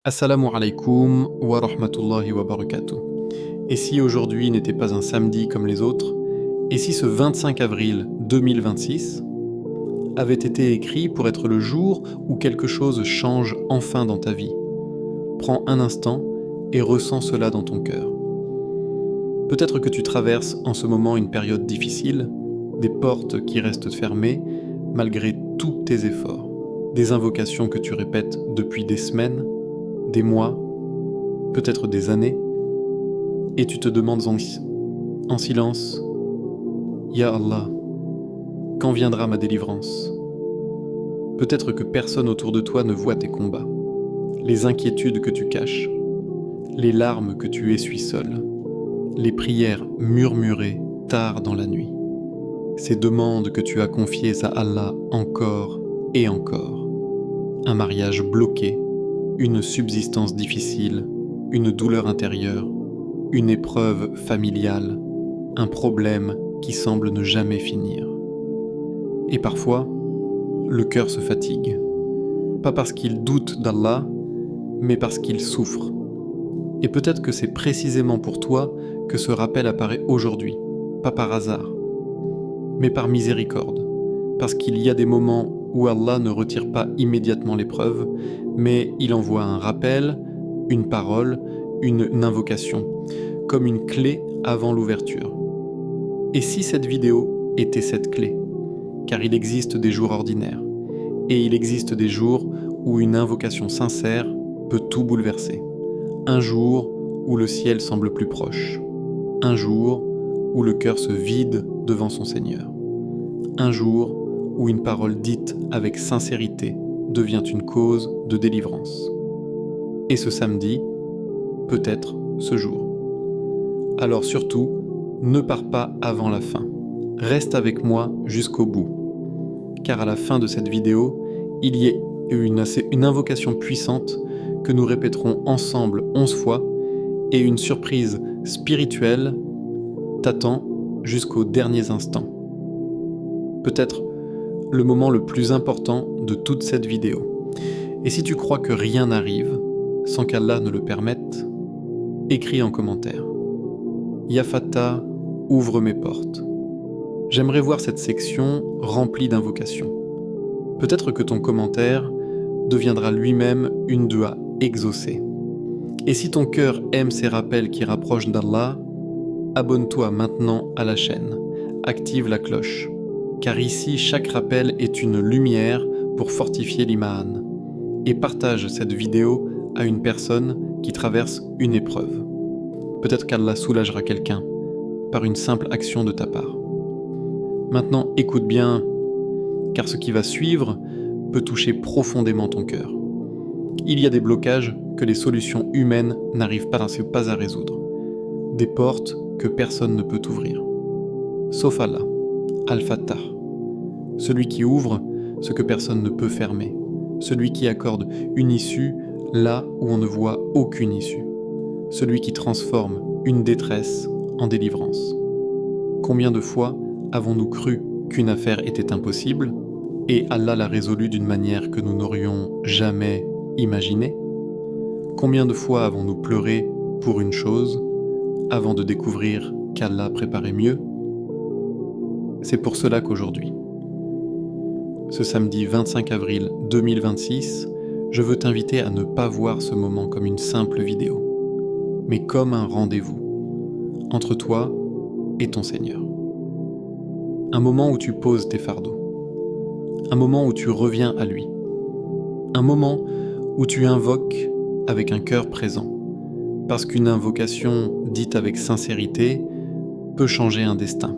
Assalamu alaikum wa rahmatullahi wa barakatuh. Et si aujourd'hui n'était pas un samedi comme les autres, et si ce 25 avril 2026 avait été écrit pour être le jour où quelque chose change enfin dans ta vie? Prends un instant et ressens cela dans ton cœur. Peut-être que tu traverses en ce moment une période difficile, des portes qui restent fermées malgré tous tes efforts, des invocations que tu répètes depuis des semaines, des mois, peut-être des années, et tu te demandes en silence, Ya Allah, quand viendra ma délivrance? Peut-être que personne autour de toi ne voit tes combats, les inquiétudes que tu caches, les larmes que tu essuies seul, les prières murmurées tard dans la nuit, ces demandes que tu as confiées à Allah encore et encore, un mariage bloqué, une subsistance difficile, une douleur intérieure, une épreuve familiale, un problème qui semble ne jamais finir. Et parfois, le cœur se fatigue, pas parce qu'il doute d'Allah, mais parce qu'il souffre. Et peut-être que c'est précisément pour toi que ce rappel apparaît aujourd'hui, pas par hasard, mais par miséricorde, parce qu'il y a des moments où Allah ne retire pas immédiatement l'épreuve, mais il envoie un rappel, une parole, une invocation, comme une clé avant l'ouverture. Et si cette vidéo était cette clé? Car il existe des jours ordinaires, et il existe des jours où une invocation sincère peut tout bouleverser. Un jour où le ciel semble plus proche. Un jour où le cœur se vide devant son Seigneur. Un jour où une parole dite avec sincérité devient une cause de délivrance. Et ce samedi, peut-être ce jour. Alors surtout, ne pars pas avant la fin. Reste avec moi jusqu'au bout. Car à la fin de cette vidéo, il y a une invocation puissante que nous répéterons ensemble 11 fois et une surprise spirituelle t'attend jusqu'aux derniers instants. Peut-être le moment le plus important de toute cette vidéo. Et si tu crois que rien n'arrive, sans qu'Allah ne le permette, écris en commentaire. Ya Fattah, ouvre mes portes. J'aimerais voir cette section remplie d'invocations. Peut-être que ton commentaire deviendra lui-même une dua exaucée. Et si ton cœur aime ces rappels qui rapprochent d'Allah, abonne-toi maintenant à la chaîne, active la cloche. Car ici, chaque rappel est une lumière pour fortifier l'iman. Et partage cette vidéo à une personne qui traverse une épreuve. Peut-être qu'Allah soulagera quelqu'un par une simple action de ta part. Maintenant, écoute bien, car ce qui va suivre peut toucher profondément ton cœur. Il y a des blocages que les solutions humaines n'arrivent pas à résoudre. Des portes que personne ne peut ouvrir. Sauf Allah. Al-Fattah, celui qui ouvre ce que personne ne peut fermer, celui qui accorde une issue là où on ne voit aucune issue, celui qui transforme une détresse en délivrance. Combien de fois avons-nous cru qu'une affaire était impossible et Allah l'a résolue d'une manière que nous n'aurions jamais imaginée? Combien de fois avons-nous pleuré pour une chose avant de découvrir qu'Allah préparait mieux? C'est pour cela qu'aujourd'hui, ce samedi 25 avril 2026, je veux t'inviter à ne pas voir ce moment comme une simple vidéo, mais comme un rendez-vous entre toi et ton Seigneur. Un moment où tu poses tes fardeaux, un moment où tu reviens à lui, un moment où tu invoques avec un cœur présent, parce qu'une invocation dite avec sincérité peut changer un destin.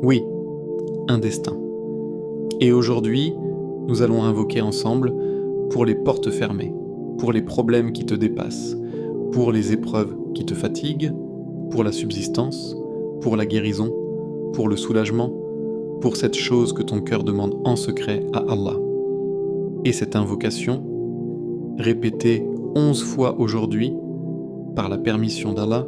Oui, un destin. Et aujourd'hui, nous allons invoquer ensemble pour les portes fermées, pour les problèmes qui te dépassent, pour les épreuves qui te fatiguent, pour la subsistance, pour la guérison, pour le soulagement, pour cette chose que ton cœur demande en secret à Allah. Et cette invocation, répétée 11 fois aujourd'hui, par la permission d'Allah,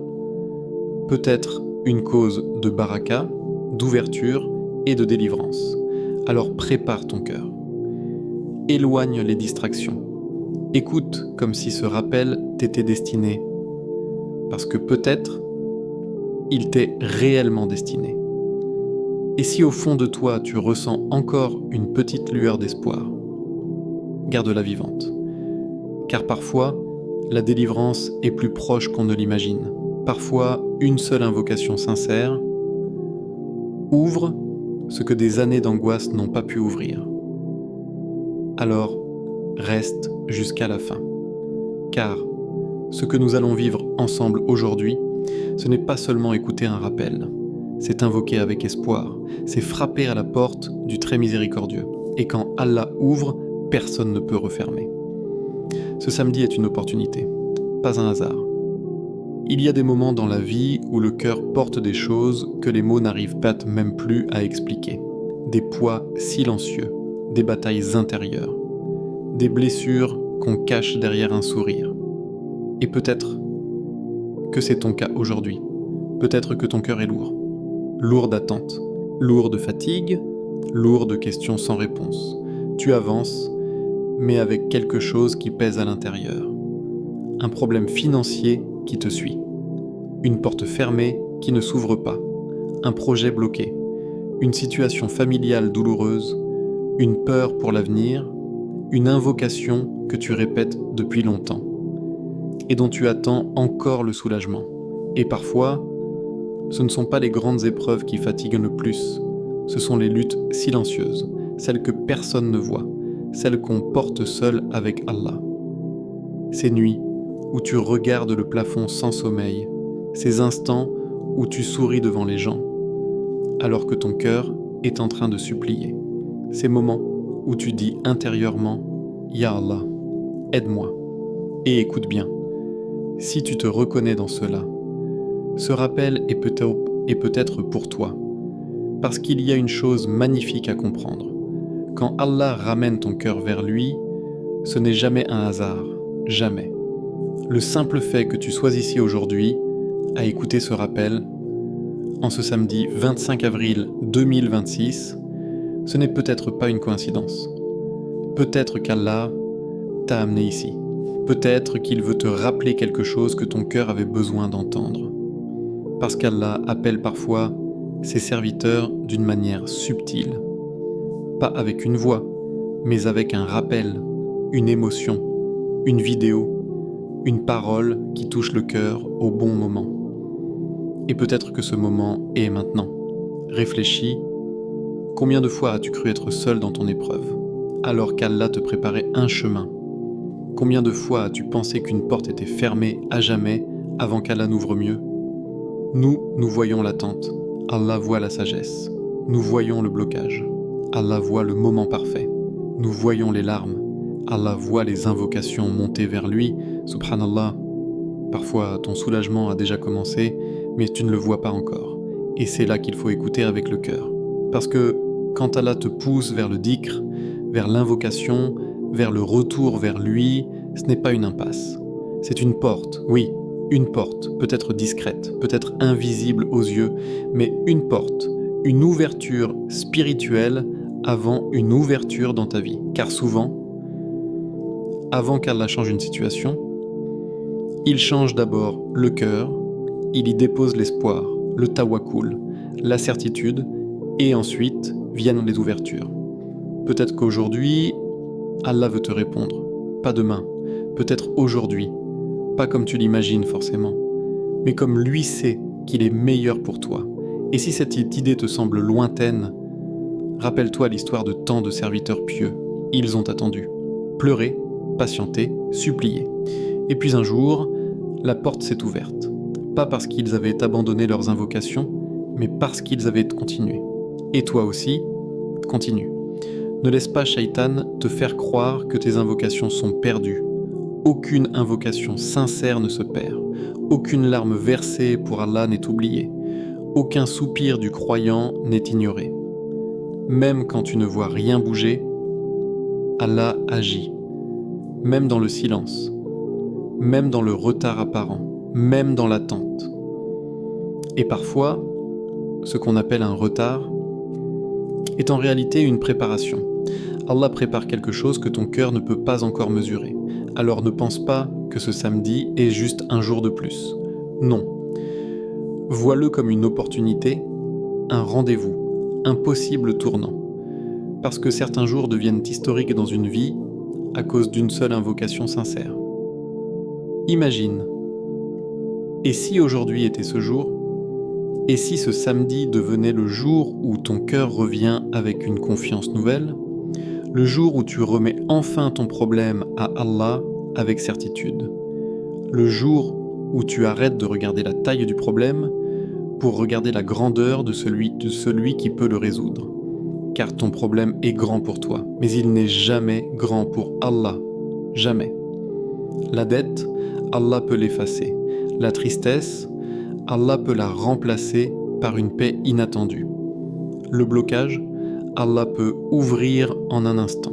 peut être une cause de baraka, d'ouverture et de délivrance. Alors prépare ton cœur. Éloigne les distractions. Écoute comme si ce rappel t'était destiné, parce que peut-être il t'est réellement destiné. Et si au fond de toi tu ressens encore une petite lueur d'espoir, garde-la vivante. Car parfois, la délivrance est plus proche qu'on ne l'imagine. Parfois, une seule invocation sincère ouvre ce que des années d'angoisse n'ont pas pu ouvrir. Alors, reste jusqu'à la fin. Car ce que nous allons vivre ensemble aujourd'hui, ce n'est pas seulement écouter un rappel, c'est invoquer avec espoir, c'est frapper à la porte du très miséricordieux. Et quand Allah ouvre, personne ne peut refermer. Ce samedi est une opportunité, pas un hasard. Il y a des moments dans la vie où le cœur porte des choses que les mots n'arrivent pas même plus à expliquer. Des poids silencieux, des batailles intérieures, des blessures qu'on cache derrière un sourire. Et peut-être que c'est ton cas aujourd'hui. Peut-être que ton cœur est lourd. Lourd d'attente, lourd de fatigue, lourd de questions sans réponse. Tu avances, mais avec quelque chose qui pèse à l'intérieur. Un problème financier qui te suit. Une porte fermée qui ne s'ouvre pas. Un projet bloqué. Une situation familiale douloureuse. Une peur pour l'avenir. Une invocation que tu répètes depuis longtemps. Et dont tu attends encore le soulagement. Et parfois, ce ne sont pas les grandes épreuves qui fatiguent le plus. Ce sont les luttes silencieuses, celles que personne ne voit, celles qu'on porte seul avec Allah. Ces nuits où tu regardes le plafond sans sommeil, ces instants où tu souris devant les gens, alors que ton cœur est en train de supplier. Ces moments où tu dis intérieurement « Ya Allah, aide-moi » et écoute bien. Si tu te reconnais dans cela, ce rappel est peut-être pour toi, parce qu'il y a une chose magnifique à comprendre. Quand Allah ramène ton cœur vers lui, ce n'est jamais un hasard, jamais. Le simple fait que tu sois ici aujourd'hui, à écouter ce rappel, en ce samedi 25 avril 2026, ce n'est peut-être pas une coïncidence. Peut-être qu'Allah t'a amené ici. Peut-être qu'il veut te rappeler quelque chose que ton cœur avait besoin d'entendre. Parce qu'Allah appelle parfois ses serviteurs d'une manière subtile. Pas avec une voix, mais avec un rappel, une émotion, une vidéo, une parole qui touche le cœur au bon moment. Et peut-être que ce moment est maintenant. Réfléchis, combien de fois as-tu cru être seul dans ton épreuve, alors qu'Allah te préparait un chemin? Combien de fois as-tu pensé qu'une porte était fermée à jamais avant qu'Allah n'ouvre mieux? Nous voyons l'attente. Allah voit la sagesse. Nous voyons le blocage. Allah voit le moment parfait. Nous voyons les larmes. Allah voit les invocations monter vers lui. Subhanallah. Parfois, ton soulagement a déjà commencé, mais tu ne le vois pas encore. Et c'est là qu'il faut écouter avec le cœur. Parce que quand Allah te pousse vers le dhikr, vers l'invocation, vers le retour vers lui, ce n'est pas une impasse. C'est une porte, oui, une porte, peut-être discrète, peut-être invisible aux yeux, mais une porte, une ouverture spirituelle avant une ouverture dans ta vie. Car souvent, avant qu'Allah change une situation, il change d'abord le cœur, il y dépose l'espoir, le tawakkul, la certitude, et ensuite viennent les ouvertures. Peut-être qu'aujourd'hui, Allah veut te répondre, pas demain, peut-être aujourd'hui, pas comme tu l'imagines forcément, mais comme lui sait qu'il est meilleur pour toi. Et si cette idée te semble lointaine, rappelle-toi l'histoire de tant de serviteurs pieux. Ils ont attendu, pleuré, patienté, supplié. Et puis un jour, la porte s'est ouverte. Pas parce qu'ils avaient abandonné leurs invocations, mais parce qu'ils avaient continué. Et toi aussi, continue. Ne laisse pas Shaitan te faire croire que tes invocations sont perdues. Aucune invocation sincère ne se perd. Aucune larme versée pour Allah n'est oubliée. Aucun soupir du croyant n'est ignoré. Même quand tu ne vois rien bouger, Allah agit. Même dans le silence. Même dans le retard apparent. Même dans l'attente. Et parfois, ce qu'on appelle un retard est en réalité une préparation. Allah prépare quelque chose que ton cœur ne peut pas encore mesurer. Alors ne pense pas que ce samedi est juste un jour de plus. Non. Vois-le comme une opportunité, un rendez-vous, un possible tournant. Parce que certains jours deviennent historiques dans une vie à cause d'une seule invocation sincère. Imagine. Et si aujourd'hui était ce jour ? Et si ce samedi devenait le jour où ton cœur revient avec une confiance nouvelle ? Le jour où tu remets enfin ton problème à Allah avec certitude. Le jour où tu arrêtes de regarder la taille du problème pour regarder la grandeur de celui qui peut le résoudre. Car ton problème est grand pour toi, mais il n'est jamais grand pour Allah. Jamais. La dette, Allah peut l'effacer. La tristesse, Allah peut la remplacer par une paix inattendue. Le blocage, Allah peut ouvrir en un instant.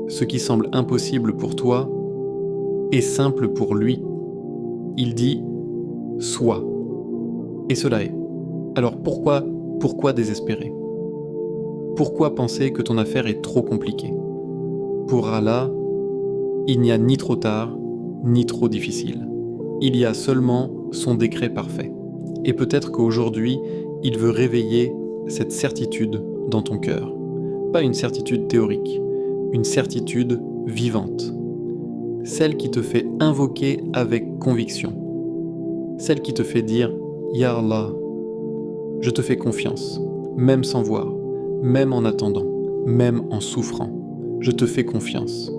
Ce qui semble impossible pour toi est simple pour lui. Il dit « sois ». Et cela est. Alors pourquoi désespérer ? Pourquoi penser que ton affaire est trop compliquée ? Pour Allah, il n'y a ni trop tard, ni trop difficile. Il y a seulement son décret parfait. Et peut-être qu'aujourd'hui, il veut réveiller cette certitude dans ton cœur. Pas une certitude théorique, une certitude vivante. Celle qui te fait invoquer avec conviction. Celle qui te fait dire « Ya Allah, je te fais confiance, même sans voir, même en attendant, même en souffrant. Je te fais confiance. »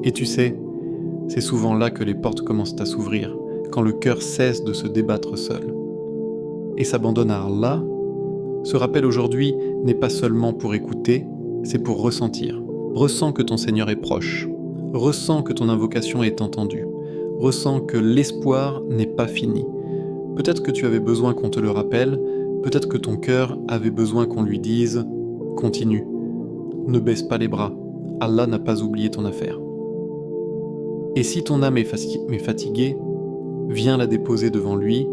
Et tu sais, c'est souvent là que les portes commencent à s'ouvrir, quand le cœur cesse de se débattre seul. Et s'abandonne à Allah. Ce rappel aujourd'hui n'est pas seulement pour écouter, c'est pour ressentir. Ressens que ton Seigneur est proche. Ressens que ton invocation est entendue. Ressens que l'espoir n'est pas fini. Peut-être que tu avais besoin qu'on te le rappelle, peut-être que ton cœur avait besoin qu'on lui dise « Continue, ne baisse pas les bras, Allah n'a pas oublié ton affaire. » Et si ton âme est fatiguée, viens la déposer devant lui,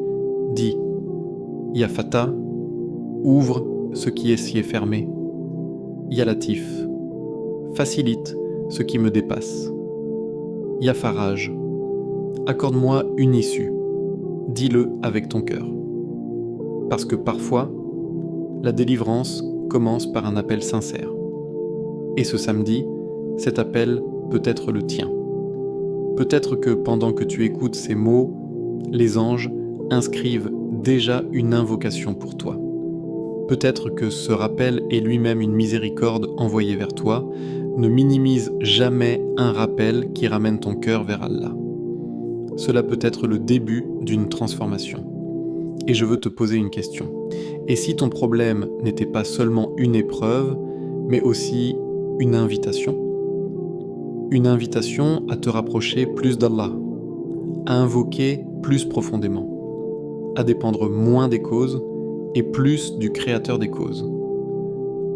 dis « Ya Fatah, ouvre ce qui est fermé. Ya Latif, facilite ce qui me dépasse. Ya Faraj, accorde-moi une issue. » Dis-le avec ton cœur. Parce que parfois, la délivrance commence par un appel sincère. Et ce samedi, cet appel peut être le tien. Peut-être que pendant que tu écoutes ces mots, les anges inscrivent déjà une invocation pour toi. Peut-être que ce rappel est lui-même une miséricorde envoyée vers toi. Ne minimise jamais un rappel qui ramène ton cœur vers Allah. Cela peut être le début d'une transformation. Et je veux te poser une question. Et si ton problème n'était pas seulement une épreuve, mais aussi une invitation ? Une invitation à te rapprocher plus d'Allah, à invoquer plus profondément, à dépendre moins des causes et plus du Créateur des causes.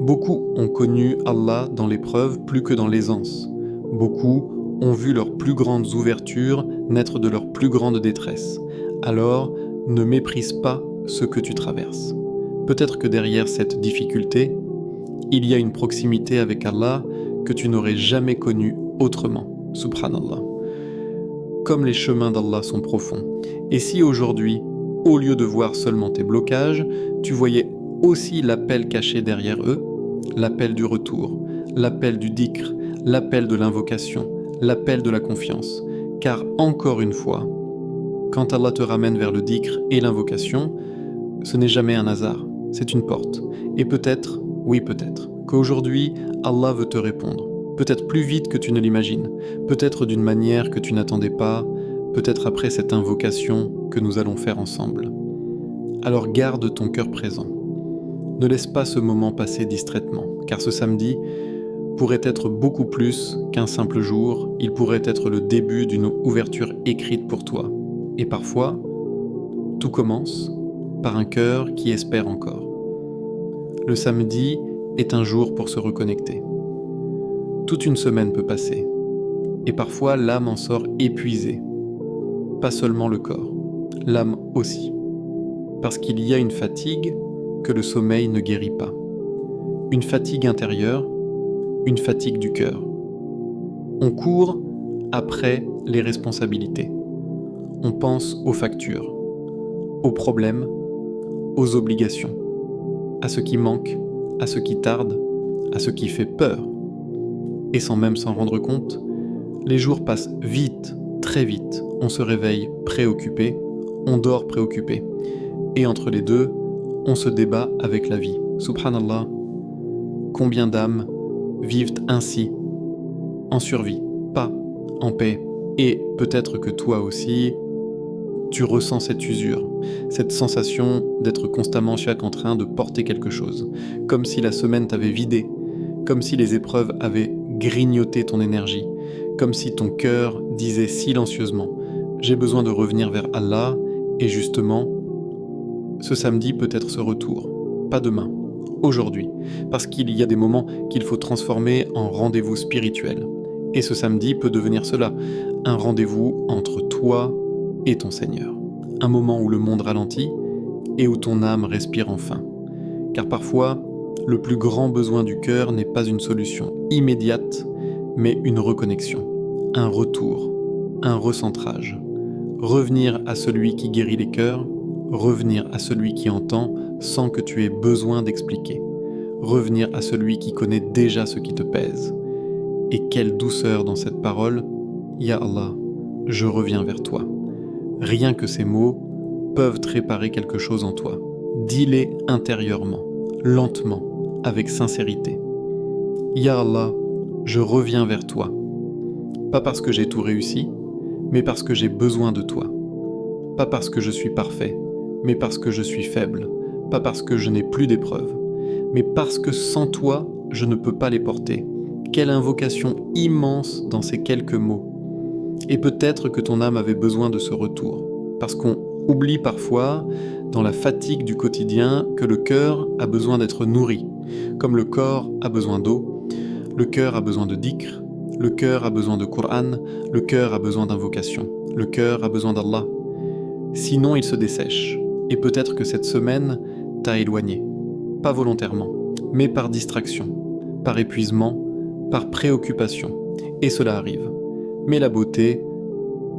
Beaucoup ont connu Allah dans l'épreuve plus que dans l'aisance. Beaucoup ont vu leurs plus grandes ouvertures naître de leur plus grande détresse. Alors, ne méprise pas ce que tu traverses. Peut-être que derrière cette difficulté, il y a une proximité avec Allah que tu n'aurais jamais connue autrement. Subhanallah. Comme les chemins d'Allah sont profonds. Et si aujourd'hui, au lieu de voir seulement tes blocages, tu voyais aussi l'appel caché derrière eux, l'appel du retour, l'appel du dhikr, l'appel de l'invocation, l'appel de la confiance. Car encore une fois, quand Allah te ramène vers le dhikr et l'invocation, ce n'est jamais un hasard, c'est une porte. Et peut-être, oui peut-être, qu'aujourd'hui, Allah veut te répondre. Peut-être plus vite que tu ne l'imagines, peut-être d'une manière que tu n'attendais pas, peut-être après cette invocation que nous allons faire ensemble. Alors garde ton cœur présent. Ne laisse pas ce moment passer distraitement, car ce samedi pourrait être beaucoup plus qu'un simple jour, il pourrait être le début d'une ouverture écrite pour toi. Et parfois, tout commence par un cœur qui espère encore. Le samedi est un jour pour se reconnecter. Toute une semaine peut passer, et parfois l'âme en sort épuisée. Pas seulement le corps, l'âme aussi. Parce qu'il y a une fatigue que le sommeil ne guérit pas. Une fatigue intérieure, une fatigue du cœur. On court après les responsabilités. On pense aux factures, aux problèmes, aux obligations, à ce qui manque, à ce qui tarde, à ce qui fait peur. Et sans même s'en rendre compte, les jours passent vite, très vite. On se réveille préoccupé, on dort préoccupé. Et entre les deux, on se débat avec la vie. Subhanallah, combien d'âmes vivent ainsi, en survie, pas en paix. Et peut-être que toi aussi, tu ressens cette usure, cette sensation d'être constamment en train de porter quelque chose, comme si la semaine t'avait vidé, comme si les épreuves avaient grignoté ton énergie, comme si ton cœur disait silencieusement « J'ai besoin de revenir vers Allah » et justement, ce samedi peut être ce retour, pas demain, aujourd'hui, parce qu'il y a des moments qu'il faut transformer en rendez-vous spirituel. Et ce samedi peut devenir cela, un rendez-vous entre toi et ton Seigneur. Un moment où le monde ralentit et où ton âme respire enfin. Car parfois, le plus grand besoin du cœur n'est pas une solution immédiate, mais une reconnexion, un retour, un recentrage. Revenir à celui qui guérit les cœurs, revenir à celui qui entend sans que tu aies besoin d'expliquer. Revenir à celui qui connaît déjà ce qui te pèse. Et quelle douceur dans cette parole, Ya Allah, je reviens vers toi. Rien que ces mots peuvent te réparer quelque chose en toi. Dis-les intérieurement, lentement, avec sincérité. Ya Allah, je reviens vers toi. Pas parce que j'ai tout réussi, mais parce que j'ai besoin de toi. Pas parce que je suis parfait, mais parce que je suis faible. Pas parce que je n'ai plus d'épreuves, mais parce que sans toi, je ne peux pas les porter. Quelle invocation immense dans ces quelques mots. Et peut-être que ton âme avait besoin de ce retour, parce qu'on oublie parfois, dans la fatigue du quotidien, que le cœur a besoin d'être nourri. Comme le corps a besoin d'eau, le cœur a besoin de dhikr, le cœur a besoin de Coran, le cœur a besoin d'invocation, le cœur a besoin d'Allah. Sinon il se dessèche, et peut-être que cette semaine t'a éloigné, pas volontairement, mais par distraction, par épuisement, par préoccupation, et cela arrive. Mais la beauté,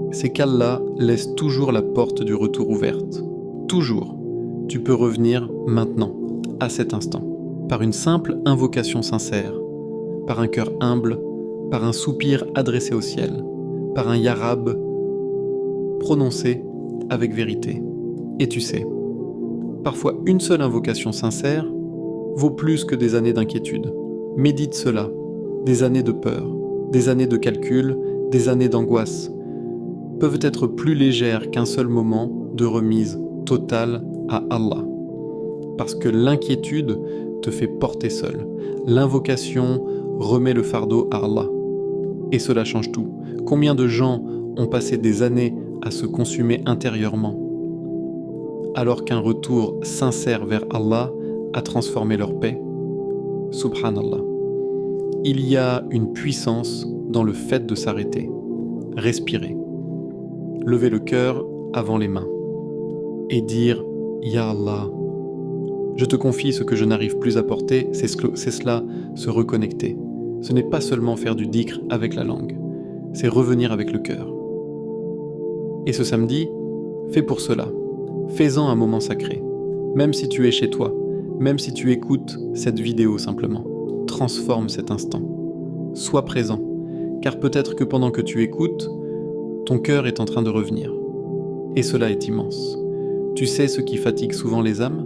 c'est qu'Allah laisse toujours la porte du retour ouverte. Toujours. Tu peux revenir maintenant, à cet instant, par une simple invocation sincère, par un cœur humble, par un soupir adressé au ciel, par un Ya Rab prononcé avec vérité. Et tu sais, parfois une seule invocation sincère vaut plus que des années d'inquiétude. Médite cela, des années de peur, des années de calcul, des années d'angoisse, peuvent être plus légères qu'un seul moment de remise totale à Allah. Parce que l'inquiétude te fait porter seul. L'invocation remet le fardeau à Allah. Et cela change tout. Combien de gens ont passé des années à se consumer intérieurement, alors qu'un retour sincère vers Allah a transformé leur paix? Subhanallah. Il y a une puissance dans le fait de s'arrêter, respirer, lever le cœur avant les mains et dire « Ya Allah, je te confie ce que je n'arrive plus à porter », c'est cela, se reconnecter. Ce n'est pas seulement faire du dhikr avec la langue, c'est revenir avec le cœur. Et ce samedi, fais pour cela. Fais-en un moment sacré. Même si tu es chez toi, même si tu écoutes cette vidéo simplement, transforme cet instant. Sois présent, car peut-être que pendant que tu écoutes, ton cœur est en train de revenir. Et cela est immense. Tu sais ce qui fatigue souvent les âmes?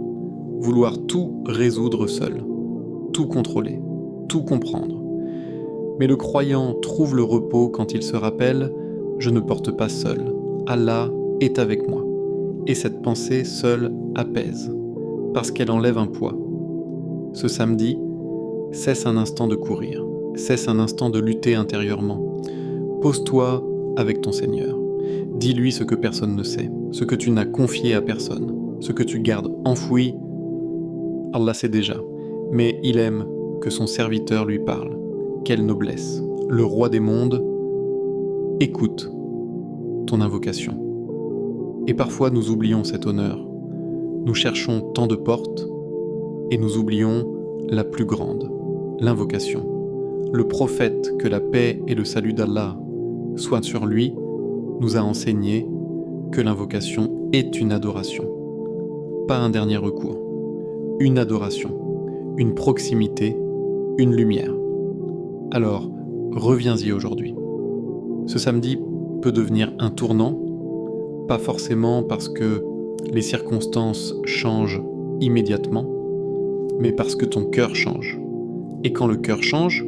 Vouloir tout résoudre seul, tout contrôler, tout comprendre. Mais le croyant trouve le repos quand il se rappelle « Je ne porte pas seul, Allah est avec moi ». Et cette pensée seule apaise, parce qu'elle enlève un poids. Ce samedi, cesse un instant de courir, cesse un instant de lutter intérieurement. Pose-toi avec ton Seigneur. Dis-lui ce que personne ne sait, ce que tu n'as confié à personne, ce que tu gardes enfoui. Allah sait déjà, mais il aime que son serviteur lui parle. Quelle noblesse! Le roi des mondes écoute ton invocation. Et parfois nous oublions cet honneur. Nous cherchons tant de portes et nous oublions la plus grande, l'invocation. Le prophète, que la paix et le salut d'Allah soit sur lui, nous a enseigné que l'invocation est une adoration, pas un dernier recours, une adoration, une proximité, une lumière. Alors, reviens-y aujourd'hui. Ce samedi peut devenir un tournant, pas forcément parce que les circonstances changent immédiatement, mais parce que ton cœur change. Et quand le cœur change,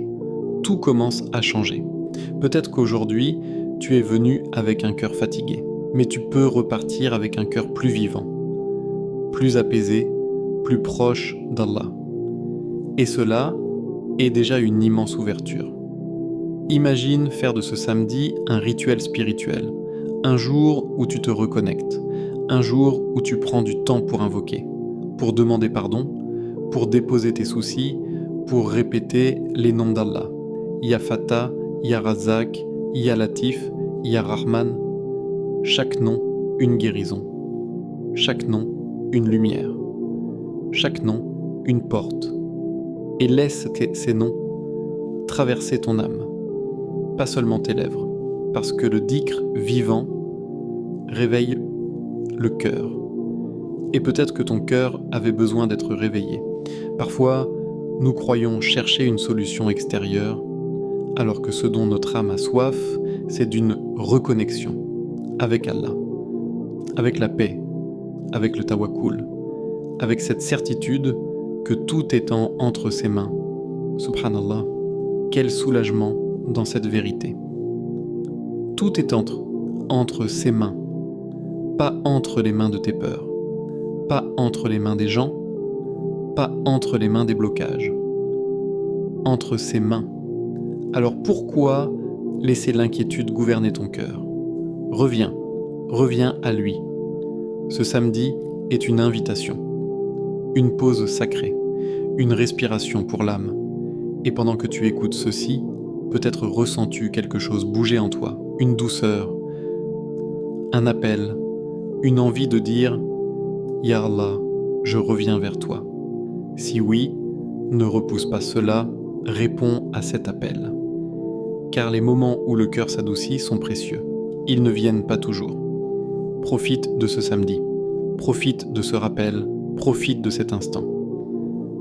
tout commence à changer. Peut-être qu'aujourd'hui, tu es venu avec un cœur fatigué, mais tu peux repartir avec un cœur plus vivant, plus apaisé, plus proche d'Allah. Et cela est déjà une immense ouverture. Imagine faire de ce samedi un rituel spirituel, un jour où tu te reconnectes, un jour où tu prends du temps pour invoquer, pour demander pardon, pour déposer tes soucis, pour répéter les noms d'Allah. Ya Fatah, Ya Razak, Ya Latif, Ya Rahman. Chaque nom, une guérison. Chaque nom, une lumière. Chaque nom, une porte. Et laisse ces noms traverser ton âme, pas seulement tes lèvres, parce que le dhikr vivant réveille le cœur. Et peut-être que ton cœur avait besoin d'être réveillé. Parfois, nous croyons chercher une solution extérieure, alors que ce dont notre âme a soif, c'est d'une reconnexion avec Allah, avec la paix, avec le tawakkul, avec cette certitude que tout étant entre ses mains. Subhanallah, quel soulagement dans cette vérité. Tout est entre ses mains, pas entre les mains de tes peurs, pas entre les mains des gens, pas entre les mains des blocages, entre ses mains. Alors pourquoi laisser l'inquiétude gouverner ton cœur ? Reviens à lui. Ce samedi est une invitation, une pause sacrée, une respiration pour l'âme. Et pendant que tu écoutes ceci, peut-être ressens-tu quelque chose bouger en toi, une douceur, un appel, une envie de dire « Ya Allah, je reviens vers toi ». Si oui, ne repousse pas cela, réponds à cet appel. Car les moments où le cœur s'adoucit sont précieux. Ils ne viennent pas toujours. Profite de ce samedi. Profite de ce rappel. Profite de cet instant.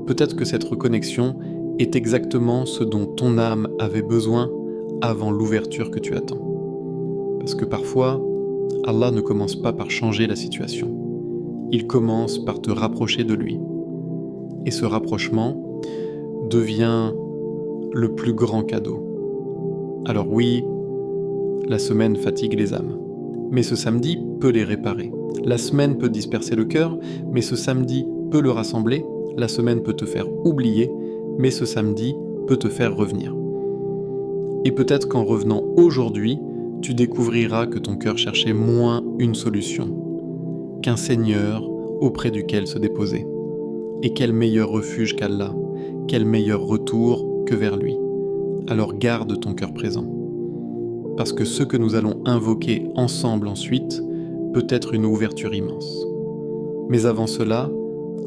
Peut-être que cette reconnexion est exactement ce dont ton âme avait besoin avant l'ouverture que tu attends. Parce que parfois, Allah ne commence pas par changer la situation. Il commence par te rapprocher de lui. Et ce rapprochement devient le plus grand cadeau. Alors oui, la semaine fatigue les âmes, mais ce samedi peut les réparer. La semaine peut disperser le cœur, mais ce samedi peut le rassembler. La semaine peut te faire oublier, mais ce samedi peut te faire revenir. Et peut-être qu'en revenant aujourd'hui, tu découvriras que ton cœur cherchait moins une solution qu'un Seigneur auprès duquel se déposer. Et quel meilleur refuge qu'Allah, quel meilleur retour que vers lui. Alors garde ton cœur présent. Parce que ce que nous allons invoquer ensemble ensuite peut être une ouverture immense. Mais avant cela,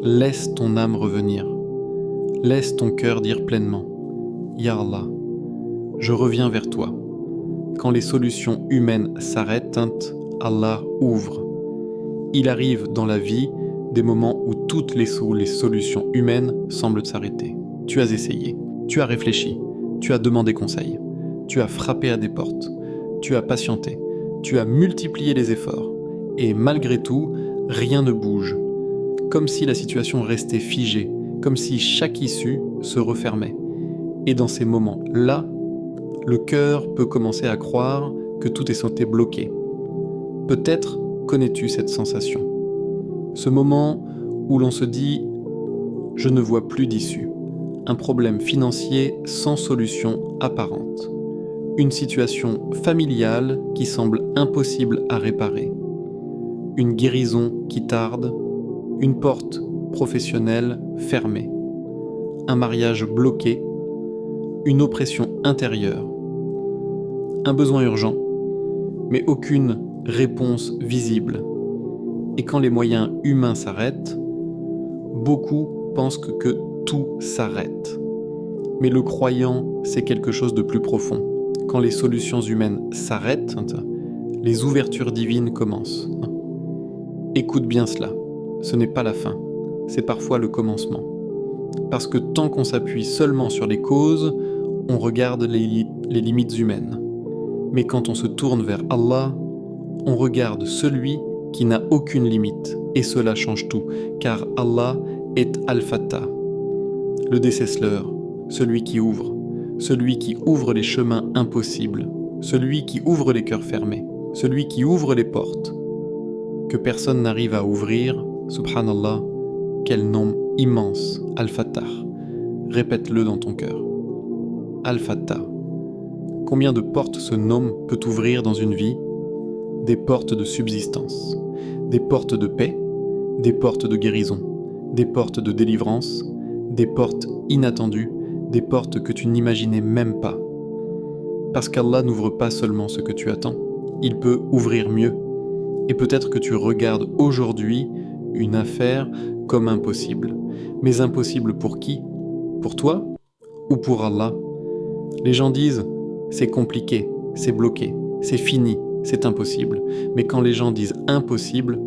laisse ton âme revenir. Laisse ton cœur dire pleinement « Ya Allah, je reviens vers toi ». Quand les solutions humaines s'arrêtent, Allah ouvre. Il arrive dans la vie des moments où toutes les solutions humaines semblent s'arrêter. Tu as essayé, tu as réfléchi, tu as demandé conseil, tu as frappé à des portes, tu as patienté, tu as multiplié les efforts, et malgré tout, rien ne bouge, comme si la situation restait figée, comme si chaque issue se refermait. Et dans ces moments-là, le cœur peut commencer à croire que tout est sauté bloqué. Peut-être connais-tu cette sensation. Ce moment où l'on se dit « je ne vois plus d'issue », un problème financier sans solution apparente, une situation familiale qui semble impossible à réparer, une guérison qui tarde, une porte professionnelle fermée, un mariage bloqué, une oppression intérieure, un besoin urgent, mais aucune réponse visible. Et quand les moyens humains s'arrêtent, beaucoup pensent que tout s'arrête. Mais le croyant, c'est quelque chose de plus profond, quand les solutions humaines s'arrêtent, les ouvertures divines commencent. Écoute bien cela, ce n'est pas la fin, c'est parfois le commencement. Parce que tant qu'on s'appuie seulement sur les causes, on regarde les limites humaines. Mais quand on se tourne vers Allah, on regarde celui qui n'a aucune limite, et cela change tout, car Allah est Al-Fattah, le déceceleur, celui qui ouvre les chemins impossibles, celui qui ouvre les cœurs fermés, celui qui ouvre les portes, que personne n'arrive à ouvrir, subhanallah, quel nom immense, Al-Fattah. Répète-le dans ton cœur. Al-Fattah. Combien de portes ce nom peut ouvrir dans une vie? Des portes de subsistance, des portes de paix, des portes de guérison, des portes de délivrance, des portes inattendues, des portes que tu n'imaginais même pas. Parce qu'Allah n'ouvre pas seulement ce que tu attends, il peut ouvrir mieux. Et peut-être que tu regardes aujourd'hui une affaire comme impossible. Mais impossible pour qui? Pour toi ou pour Allah? Les gens disent « c'est compliqué, c'est bloqué, c'est fini, c'est impossible ». Mais quand les gens disent « impossible »,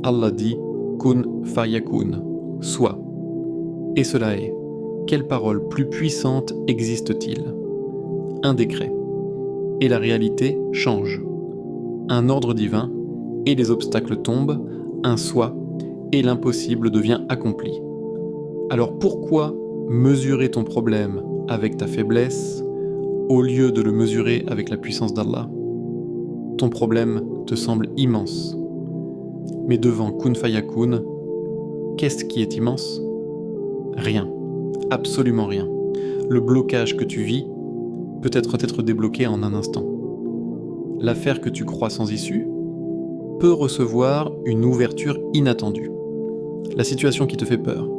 Allah dit « kun fayakun », soit. Et cela est. Quelle parole plus puissante existe-t-il? Un décret. Et la réalité change. Un ordre divin, et les obstacles tombent, un soit, et l'impossible devient accompli. Alors pourquoi mesurer ton problème avec ta faiblesse au lieu de le mesurer avec la puissance d'Allah? Ton problème te semble immense. Mais devant Kun Fayakun, qu'est-ce qui est immense? Rien. Absolument rien. Le blocage que tu vis peut être débloqué en un instant. L'affaire que tu crois sans issue peut recevoir une ouverture inattendue. La situation qui te fait peur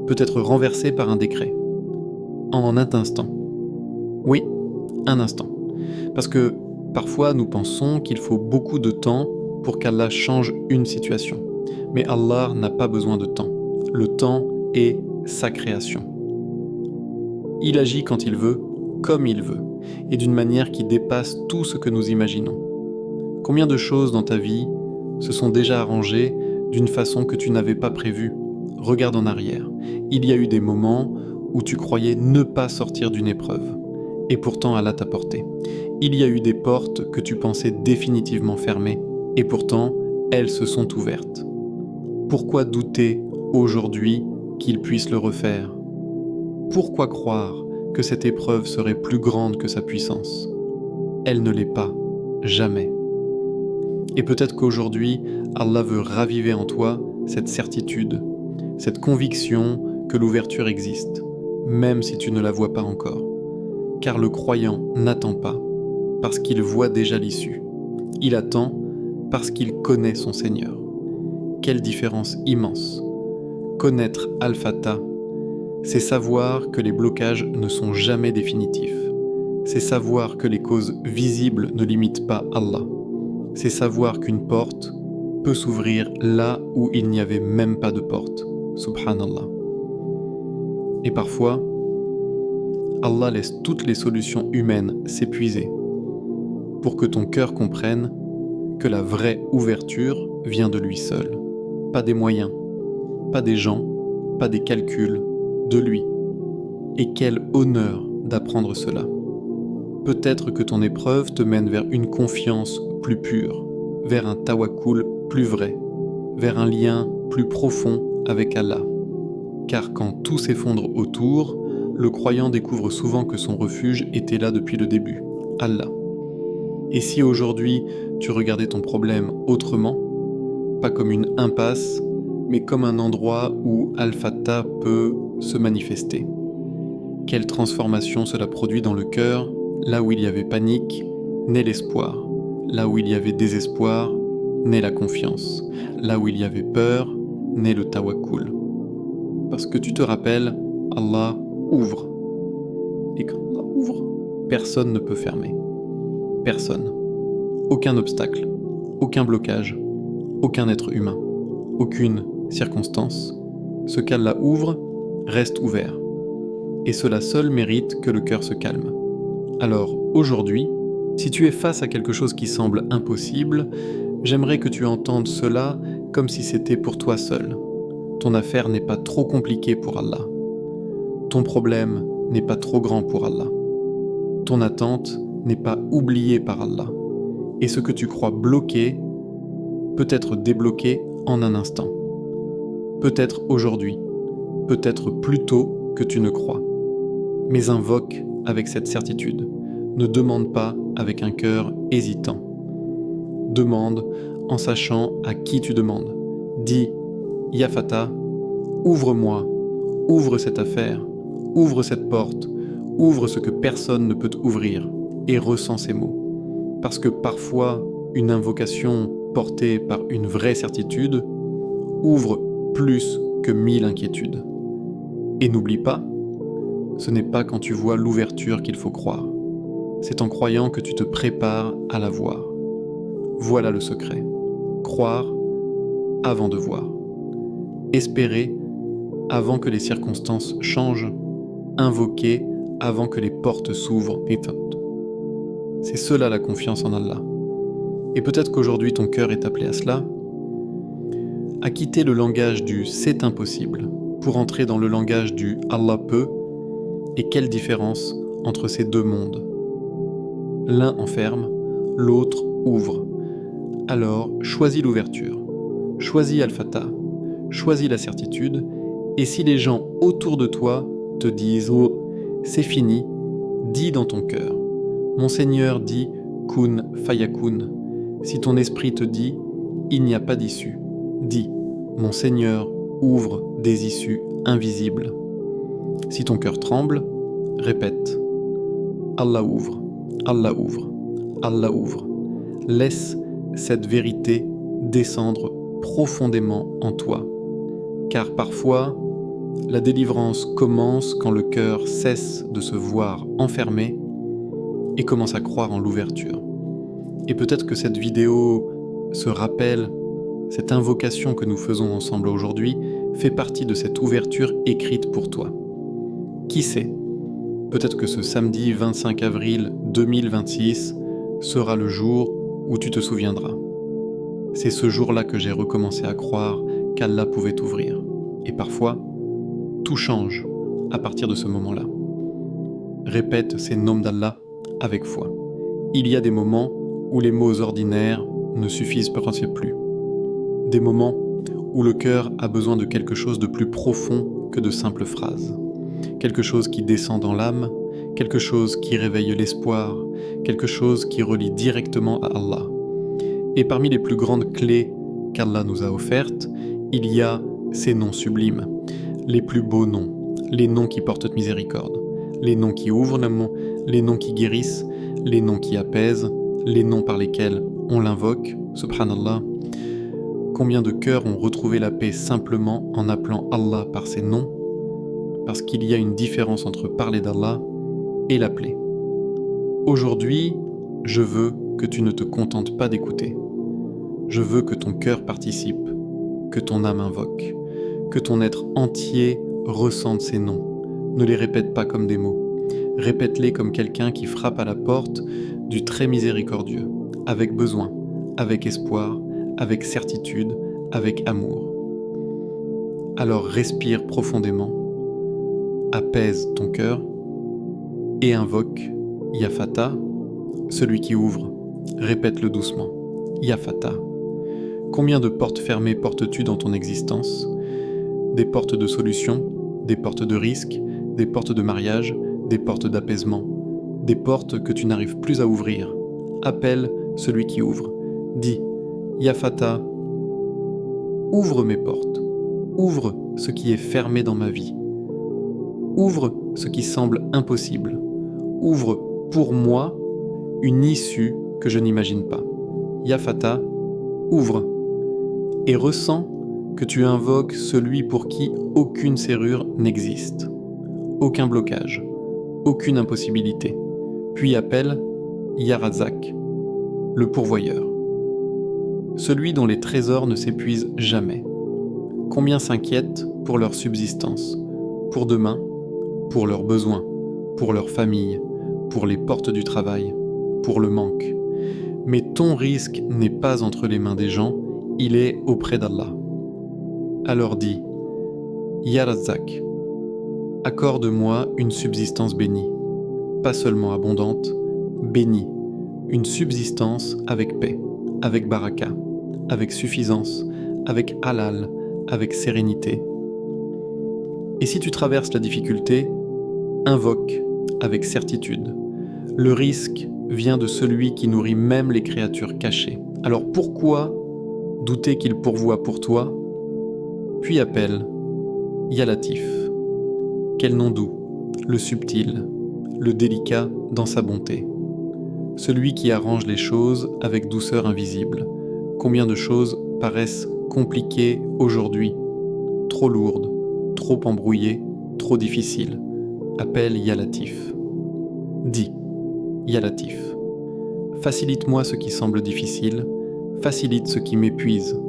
peut être renversée par un décret. En un instant. Oui, un instant. Parce que parfois nous pensons qu'il faut beaucoup de temps pour qu'Allah change une situation. Mais Allah n'a pas besoin de temps. Le temps est sa création. Il agit quand il veut, comme il veut, et d'une manière qui dépasse tout ce que nous imaginons. Combien de choses dans ta vie se sont déjà arrangées d'une façon que tu n'avais pas prévue? Regarde en arrière. Il y a eu des moments où tu croyais ne pas sortir d'une épreuve, et pourtant Allah t'a porté. Il y a eu des portes que tu pensais définitivement fermées, et pourtant elles se sont ouvertes. Pourquoi douter aujourd'hui qu'il puisse le refaire? Pourquoi croire que cette épreuve serait plus grande que sa puissance? Elle ne l'est pas, jamais. Et peut-être qu'aujourd'hui, Allah veut raviver en toi cette certitude, cette conviction que l'ouverture existe, même si tu ne la vois pas encore. Car le croyant n'attend pas, parce qu'il voit déjà l'issue. Il attend parce qu'il connaît son Seigneur. Quelle différence immense! Connaître Al-Fattah, c'est savoir que les blocages ne sont jamais définitifs. C'est savoir que les causes visibles ne limitent pas Allah. C'est savoir qu'une porte peut s'ouvrir là où il n'y avait même pas de porte. Subhanallah. Et parfois, Allah laisse toutes les solutions humaines s'épuiser pour que ton cœur comprenne que la vraie ouverture vient de lui seul. Pas des moyens, pas des gens, pas des calculs, de lui. Et quel honneur d'apprendre cela. Peut-être que ton épreuve te mène vers une confiance plus pure, vers un tawakkul plus vrai, vers un lien plus profond avec Allah. Car quand tout s'effondre autour, le croyant découvre souvent que son refuge était là depuis le début, Allah. Et si aujourd'hui tu regardais ton problème autrement, pas comme une impasse, mais comme un endroit où Al-Fattah peut se manifester. Quelle transformation cela produit dans le cœur, là où il y avait panique, naît l'espoir, là où il y avait désespoir, naît la confiance, là où il y avait peur, naît le tawakkul. Parce que tu te rappelles, Allah ouvre. Et quand Allah ouvre, personne ne peut fermer. Personne. Aucun obstacle, aucun blocage, aucun être humain, aucune circonstance. Ce qu'Allah ouvre reste ouvert. Et cela seul mérite que le cœur se calme. Alors aujourd'hui, Si tu es face à quelque chose qui semble impossible, j'aimerais que tu entendes cela comme si c'était pour toi seul. Ton affaire n'est pas trop compliquée pour Allah. Ton problème n'est pas trop grand pour Allah. Ton attente n'est pas oubliée par Allah. Et ce que tu crois bloqué peut être débloqué en un instant. Peut-être aujourd'hui, peut-être plus tôt que tu ne crois. Mais invoque avec cette certitude. Ne demande pas avec un cœur hésitant. Demande en sachant à qui tu demandes. Dis, Ya Fatah, ouvre-moi, ouvre cette affaire, ouvre cette porte, ouvre ce que personne ne peut ouvrir, et ressens ces mots. Parce que parfois, une invocation portée par une vraie certitude ouvre plus que 1000 inquiétudes. Et n'oublie pas, ce n'est pas quand tu vois l'ouverture qu'il faut croire. C'est en croyant que tu te prépares à la voir. Voilà le secret. Croire avant de voir. Espérer avant que les circonstances changent. Invoquer avant que les portes s'ouvrent. C'est cela la confiance en Allah. Et peut-être qu'aujourd'hui ton cœur est appelé à cela, à quitter le langage du « c'est impossible » pour entrer dans le langage du « Allah peut » et quelle différence entre ces deux mondes. L'un enferme, l'autre ouvre. Alors, choisis l'ouverture, choisis Al-Fatah, choisis la certitude, et si les gens autour de toi te disent « Oh, c'est fini », dis dans ton cœur. Mon Seigneur dit « Kun fayakun ». Si ton esprit te dit « Il n'y a pas d'issue », dis « Mon Seigneur ouvre des issues invisibles ». Si ton cœur tremble, répète « Allah ouvre, Allah ouvre, Allah ouvre ». Laisse cette vérité descendre profondément en toi. Car parfois, la délivrance commence quand le cœur cesse de se voir enfermé et commence à croire en l'ouverture. Et peut-être que cette vidéo se rappelle, cette invocation que nous faisons ensemble aujourd'hui fait partie de cette ouverture écrite pour toi. Qui sait ? Peut-être que ce samedi 25 avril 2026 sera le jour où tu te souviendras. C'est ce jour-là que j'ai recommencé à croire qu'Allah pouvait ouvrir. Et parfois, tout change à partir de ce moment-là. Répète ces noms d'Allah avec foi. Il y a des moments où les mots ordinaires ne suffisent presque plus. Des moments où le cœur a besoin de quelque chose de plus profond que de simples phrases. Quelque chose qui descend dans l'âme, quelque chose qui réveille l'espoir, quelque chose qui relie directement à Allah. Et parmi les plus grandes clés qu'Allah nous a offertes, il y a ces noms sublimes, les plus beaux noms, les noms qui portent miséricorde, les noms qui ouvrent l'amour, les noms qui guérissent, les noms qui apaisent, les noms par lesquels on l'invoque, subhanallah. Combien de cœurs ont retrouvé la paix simplement en appelant Allah par ces noms, parce qu'il y a une différence entre parler d'Allah et l'appeler. Aujourd'hui, je veux que tu ne te contentes pas d'écouter. Je veux que ton cœur participe, que ton âme invoque, que ton être entier ressente ces noms. Ne les répète pas comme des mots. Répète-les comme quelqu'un qui frappe à la porte du très miséricordieux, avec besoin, avec espoir, avec certitude, avec amour. Alors respire profondément, apaise ton cœur et invoque Ya Fatah, celui qui ouvre. Répète-le doucement. Ya Fatah. Combien de portes fermées portes-tu dans ton existence ? Des portes de solution, des portes de risque, des portes de mariage, des portes d'apaisement, des portes que tu n'arrives plus à ouvrir. Appelle celui qui ouvre. Dis, Ya Fatah, ouvre mes portes, ouvre ce qui est fermé dans ma vie, ouvre ce qui semble impossible, ouvre pour moi une issue que je n'imagine pas. Ya Fatah, ouvre et ressens que tu invoques celui pour qui aucune serrure n'existe, aucun blocage, aucune impossibilité. Puis appelle Ya Razak, le pourvoyeur, celui dont les trésors ne s'épuisent jamais. Combien s'inquiètent pour leur subsistance, pour demain, pour leurs besoins, pour leur famille, pour les portes du travail, pour le manque. Mais ton risque n'est pas entre les mains des gens, il est auprès d'Allah. Alors dis, Ya Razzaq, accorde-moi une subsistance bénie, pas seulement abondante, bénie, une subsistance avec paix, avec baraka, avec suffisance, avec halal, avec sérénité. Et si tu traverses la difficulté, invoque avec certitude. Le risque vient de celui qui nourrit même les créatures cachées. Alors pourquoi douter qu'il pourvoit pour toi? Puis appelle Ya Latif. Quel nom doux, le subtil, le délicat dans sa bonté. Celui qui arrange les choses avec douceur invisible. Combien de choses paraissent compliquées aujourd'hui, trop lourdes, trop embrouillées, trop difficiles. Appelle Ya Latif. Dis, Ya Latif, facilite-moi ce qui semble difficile, facilite ce qui m'épuise,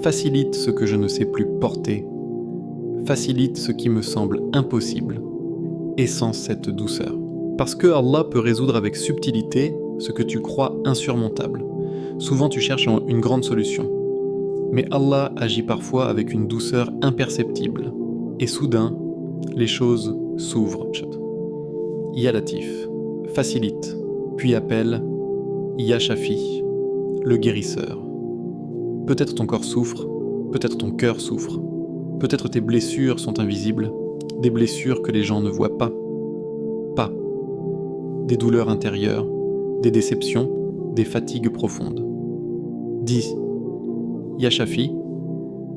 facilite ce que je ne sais plus porter, facilite ce qui me semble impossible, et sans cette douceur. Parce que Allah peut résoudre avec subtilité ce que tu crois insurmontable. Souvent tu cherches une grande solution. Mais Allah agit parfois avec une douceur imperceptible. Et soudain, les choses s'ouvrent. Ya Latif, facilite, puis appelle Ya Shafi, le guérisseur. Peut-être ton corps souffre, peut-être ton cœur souffre, peut-être tes blessures sont invisibles, des blessures que les gens ne voient pas. Des douleurs intérieures, des déceptions, des fatigues profondes. Dis, Ya Shafi,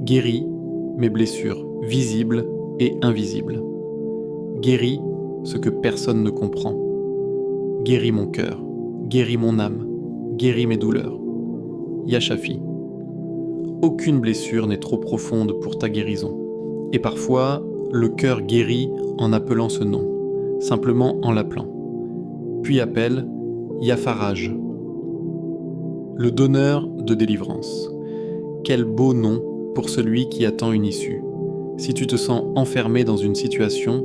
guéris mes blessures visibles et invisibles. Guéris ce que personne ne comprend. Guéris mon cœur, guéris mon âme, guéris mes douleurs. Ya Shafi, aucune blessure n'est trop profonde pour ta guérison. Et parfois, le cœur guérit en appelant ce nom, simplement en l'appelant. Puis appelle Ya Faraj, le donneur de délivrance. Quel beau nom pour celui qui attend une issue. Si tu te sens enfermé dans une situation,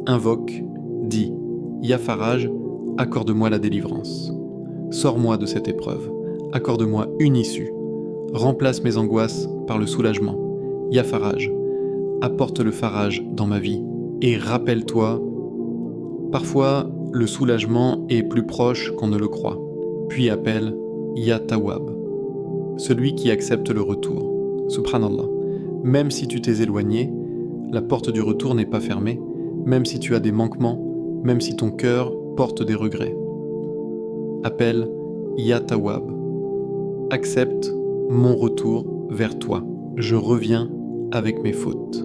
invoque, dis, Ya Faraj, accorde-moi la délivrance. Sors-moi de cette épreuve, accorde-moi une issue. Remplace mes angoisses par le soulagement. Ya Faraj, apporte le faraj dans ma vie. Et rappelle-toi, parfois le soulagement est plus proche qu'on ne le croit. Puis appelle Ya Tawwab, celui qui accepte le retour. Subhanallah. Même si tu t'es éloigné, la porte du retour n'est pas fermée, même si tu as des manquements, même si ton cœur porte des regrets. Appelle Ya Tawwab. Accepte mon retour vers toi. Je reviens avec mes fautes,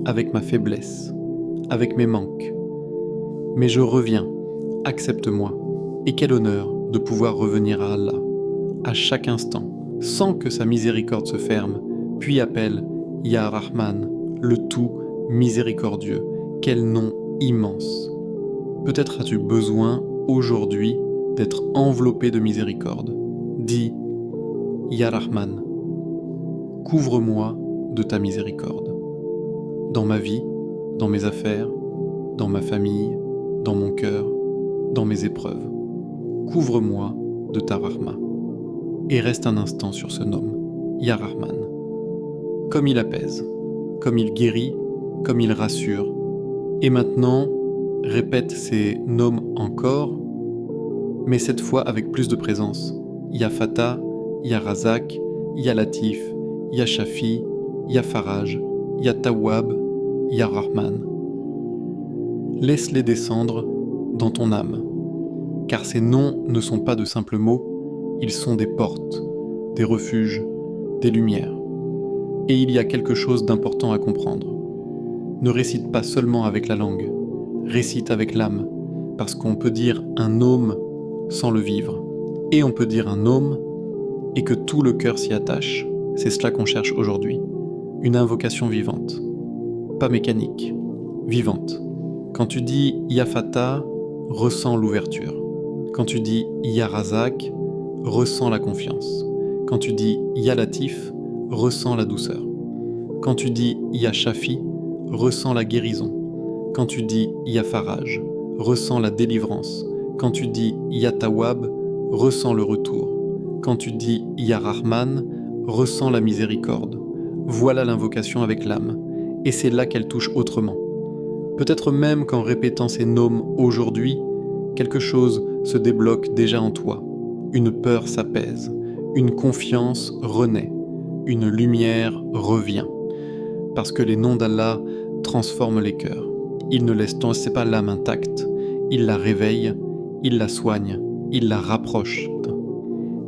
avec ma faiblesse, avec mes manques. Mais je reviens, accepte-moi. Et quel honneur de pouvoir revenir à Allah, à chaque instant, sans que sa miséricorde se ferme, puis appelle Ya Rahman, le tout miséricordieux. Quel nom immense. Peut-être as-tu besoin aujourd'hui d'être enveloppé de miséricorde. Dis Ya Rahman, couvre-moi de ta miséricorde. Dans ma vie, dans mes affaires, dans ma famille, dans mon cœur, dans mes épreuves. Couvre-moi de ta Rahma. Et reste un instant sur ce nom, Ya Rahman. Comme il apaise, comme il guérit, comme il rassure. Et maintenant, répète ces noms encore, mais cette fois avec plus de présence. Ya Fatah, Ya Razak, Ya Latif, Ya Shafi, Ya Faraj, Ya Tawwab, Ya Rahman. Laisse-les descendre dans ton âme, car ces noms ne sont pas de simples mots, ils sont des portes, des refuges, des lumières. Et il y a quelque chose d'important à comprendre. Ne récite pas seulement avec la langue, récite avec l'âme, parce qu'on peut dire un nom sans le vivre, et on peut dire un nom et que tout le cœur s'y attache. C'est cela qu'on cherche aujourd'hui, une invocation vivante, pas mécanique, vivante. Quand tu dis Ya Fatah, ressens l'ouverture. Quand tu dis Ya Razak, ressens la confiance. Quand tu dis Ya Latif, ressens la douceur. Quand tu dis Ya Shafi, ressens la guérison. Quand tu dis Ya Faraj, ressens la délivrance. Quand tu dis Ya Tawwab, ressens le retour. Quand tu dis Ya Rahman, ressens la miséricorde. Voilà l'invocation avec l'âme, et c'est là qu'elle touche autrement. Peut-être même qu'en répétant ces noms aujourd'hui, quelque chose se débloque déjà en toi. Une peur s'apaise, une confiance renaît, une lumière revient. Parce que les noms d'Allah transforment les cœurs. Ils ne laissent pas l'âme intacte, ils la réveillent, ils la soignent, ils la rapprochent.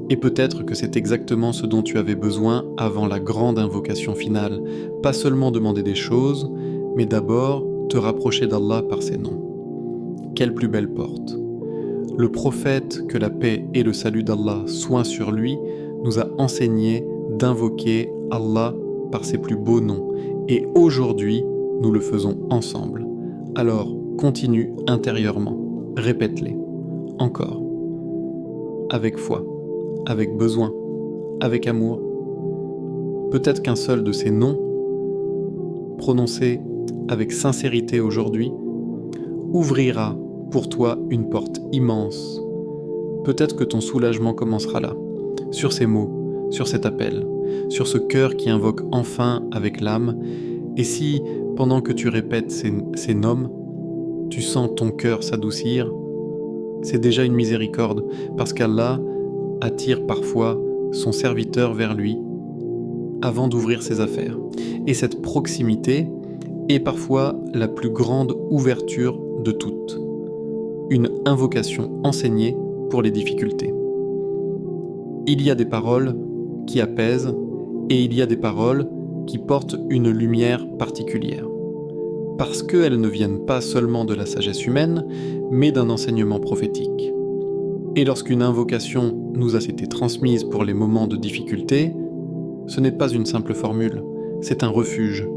Et peut-être que c'est exactement ce dont tu avais besoin avant la grande invocation finale. Pas seulement demander des choses, mais d'abord te rapprocher d'Allah par ses noms. Quelle plus belle porte! Le prophète, que la paix et le salut d'Allah soient sur lui, nous a enseigné d'invoquer Allah par ses plus beaux noms. Et aujourd'hui, nous le faisons ensemble. Alors, continue intérieurement. Répète-les. Encore. Avec foi, avec besoin, avec amour. Peut-être qu'un seul de ces noms, prononcé avec sincérité aujourd'hui, ouvrira pour toi une porte immense. Peut-être que ton soulagement commencera là, sur ces mots, sur cet appel, sur ce cœur qui invoque enfin avec l'âme. Et si, pendant que tu répètes ces noms, tu sens ton cœur s'adoucir, c'est déjà une miséricorde, parce qu'Allah attire parfois son serviteur vers lui avant d'ouvrir ses affaires. Et cette proximité est parfois la plus grande ouverture de toutes. Une invocation enseignée pour les difficultés. Il y a des paroles qui apaisent et il y a des paroles qui portent une lumière particulière. Parce qu'elles ne viennent pas seulement de la sagesse humaine, mais d'un enseignement prophétique. Et lorsqu'une invocation nous a été transmise pour les moments de difficulté, ce n'est pas une simple formule, c'est un refuge,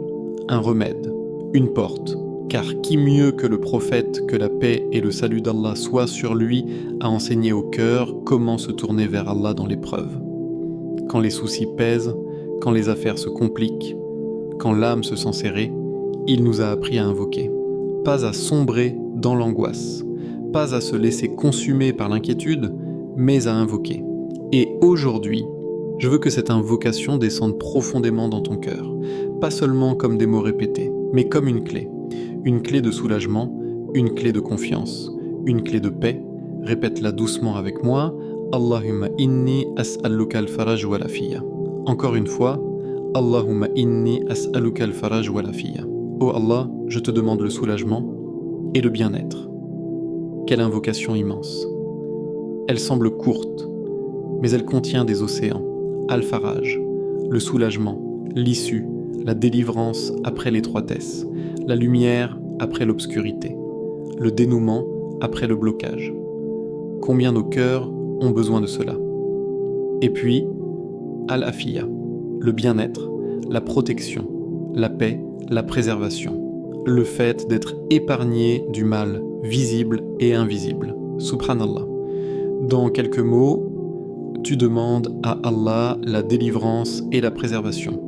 un remède, une porte. Car qui mieux que le prophète, que la paix et le salut d'Allah soient sur lui, a enseigné au cœur comment se tourner vers Allah dans l'épreuve. Quand les soucis pèsent, quand les affaires se compliquent, quand l'âme se sent serrée, il nous a appris à invoquer. Pas à sombrer dans l'angoisse, pas à se laisser consumer par l'inquiétude, mais à invoquer. Et aujourd'hui, je veux que cette invocation descende profondément dans ton cœur, pas seulement comme des mots répétés, mais comme une clé de soulagement, une clé de confiance, une clé de paix. Répète-la doucement avec moi. Allahumma inni as'aluka al-faraj wa l'afiyya. Encore une fois, Allahumma inni as'aluka al-faraj wa l'afiyya. Oh Allah, je te demande le soulagement et le bien-être. Quelle invocation immense. Elle semble courte, mais elle contient des océans. Al-faraj, le soulagement, l'issue, la délivrance après l'étroitesse, la lumière après l'obscurité, le dénouement après le blocage. Combien nos cœurs ont besoin de cela. Et puis, Al-Afiyya, le bien-être, la protection, la paix, la préservation, le fait d'être épargné du mal visible et invisible. Subhanallah. Dans quelques mots, tu demandes à Allah la délivrance et la préservation.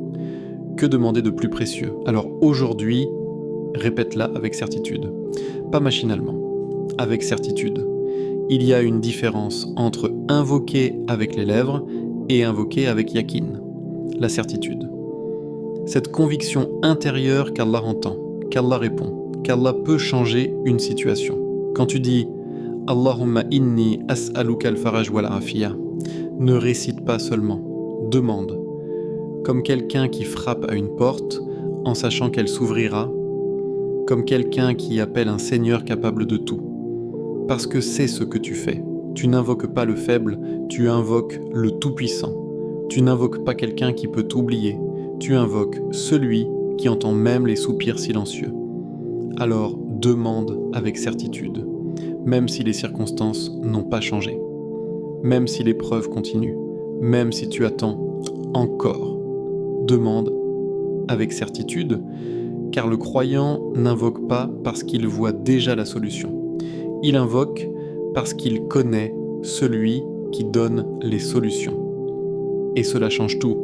Que demander de plus précieux? Alors aujourd'hui, répète-la avec certitude. Pas machinalement, avec certitude. Il y a une différence entre invoquer avec les lèvres et invoquer avec yakin, la certitude. Cette conviction intérieure qu'Allah entend, qu'Allah répond, qu'Allah peut changer une situation. Quand tu dis « Allahumma inni as'aluka al-faraj wa l'afiyya », ne récite pas seulement, demande. Comme quelqu'un qui frappe à une porte en sachant qu'elle s'ouvrira, comme quelqu'un qui appelle un Seigneur capable de tout. Parce que c'est ce que tu fais. Tu n'invoques pas le faible, tu invoques le Tout-Puissant. Tu n'invoques pas quelqu'un qui peut t'oublier, tu invoques celui qui entend même les soupirs silencieux. Alors demande avec certitude, même si les circonstances n'ont pas changé, même si l'épreuve continue, même si tu attends encore. Demande avec certitude, car le croyant n'invoque pas parce qu'il voit déjà la solution. Il invoque parce qu'il connaît celui qui donne les solutions. Et cela change tout.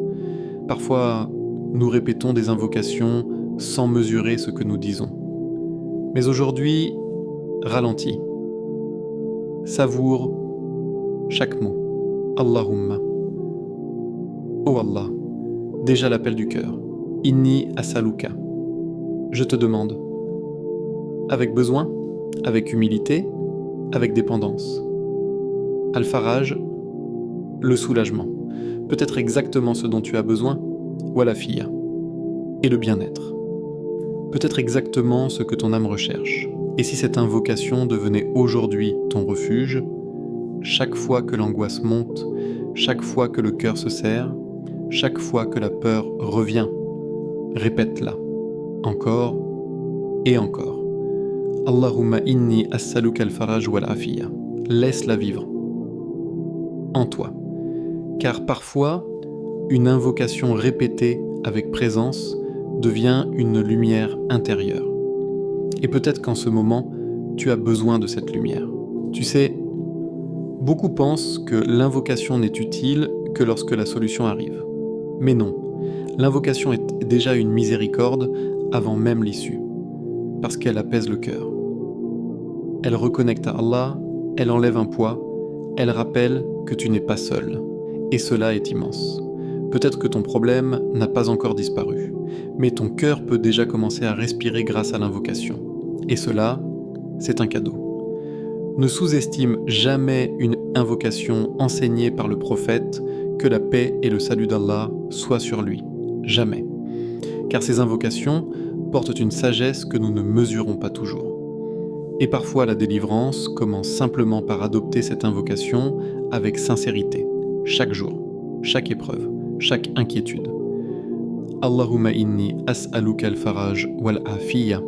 Parfois, nous répétons des invocations sans mesurer ce que nous disons. Mais aujourd'hui, ralentis. Savoure chaque mot. Allahumma. Oh Allah, déjà l'appel du cœur. Inni as'aluka. Je te demande. Avec besoin, avec humilité, avec dépendance. Al-Faraj, le soulagement. Peut-être exactement ce dont tu as besoin, ou la fille, et le bien-être. Peut-être exactement ce que ton âme recherche. Et si cette invocation devenait aujourd'hui ton refuge, chaque fois que l'angoisse monte, chaque fois que le cœur se serre, chaque fois que la peur revient, répète-la, encore et encore. Allahumma inni as'aluka al-faraj wal-afiya. Laisse-la vivre en toi. Car parfois, une invocation répétée avec présence devient une lumière intérieure. Et peut-être qu'en ce moment, tu as besoin de cette lumière. Tu sais, beaucoup pensent que l'invocation n'est utile que lorsque la solution arrive. Mais non, l'invocation est déjà une miséricorde avant même l'issue, parce qu'elle apaise le cœur. Elle reconnecte à Allah, elle enlève un poids, elle rappelle que tu n'es pas seul. Et cela est immense. Peut-être que ton problème n'a pas encore disparu, mais ton cœur peut déjà commencer à respirer grâce à l'invocation. Et cela, c'est un cadeau. Ne sous-estime jamais une invocation enseignée par le prophète, que la paix et le salut d'Allah soient sur lui. Jamais. Car ces invocations portent une sagesse que nous ne mesurons pas toujours. Et parfois la délivrance commence simplement par adopter cette invocation avec sincérité, chaque jour, chaque épreuve, chaque inquiétude. Allahumma inni as'aluka al-faraj wal-afiya.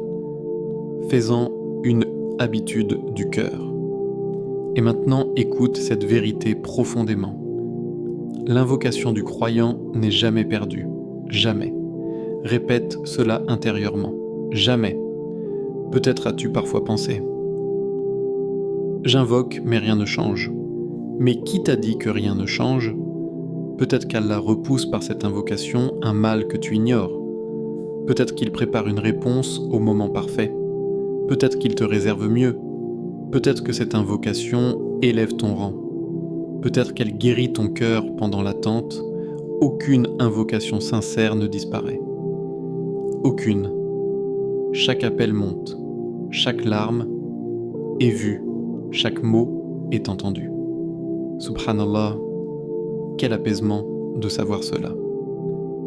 Fais-en une habitude du cœur. Et maintenant, écoute cette vérité profondément. L'invocation du croyant n'est jamais perdue, jamais. Répète cela intérieurement, jamais. Peut-être as-tu parfois pensé. J'invoque, mais rien ne change. Mais qui t'a dit que rien ne change ? Peut-être qu'Allah repousse par cette invocation un mal que tu ignores. Peut-être qu'il prépare une réponse au moment parfait. Peut-être qu'il te réserve mieux. Peut-être que cette invocation élève ton rang. Peut-être qu'elle guérit ton cœur pendant l'attente. Aucune invocation sincère ne disparaît. Aucune. Chaque appel monte. Chaque larme est vue. Chaque mot est entendu. Subhanallah, quel apaisement de savoir cela.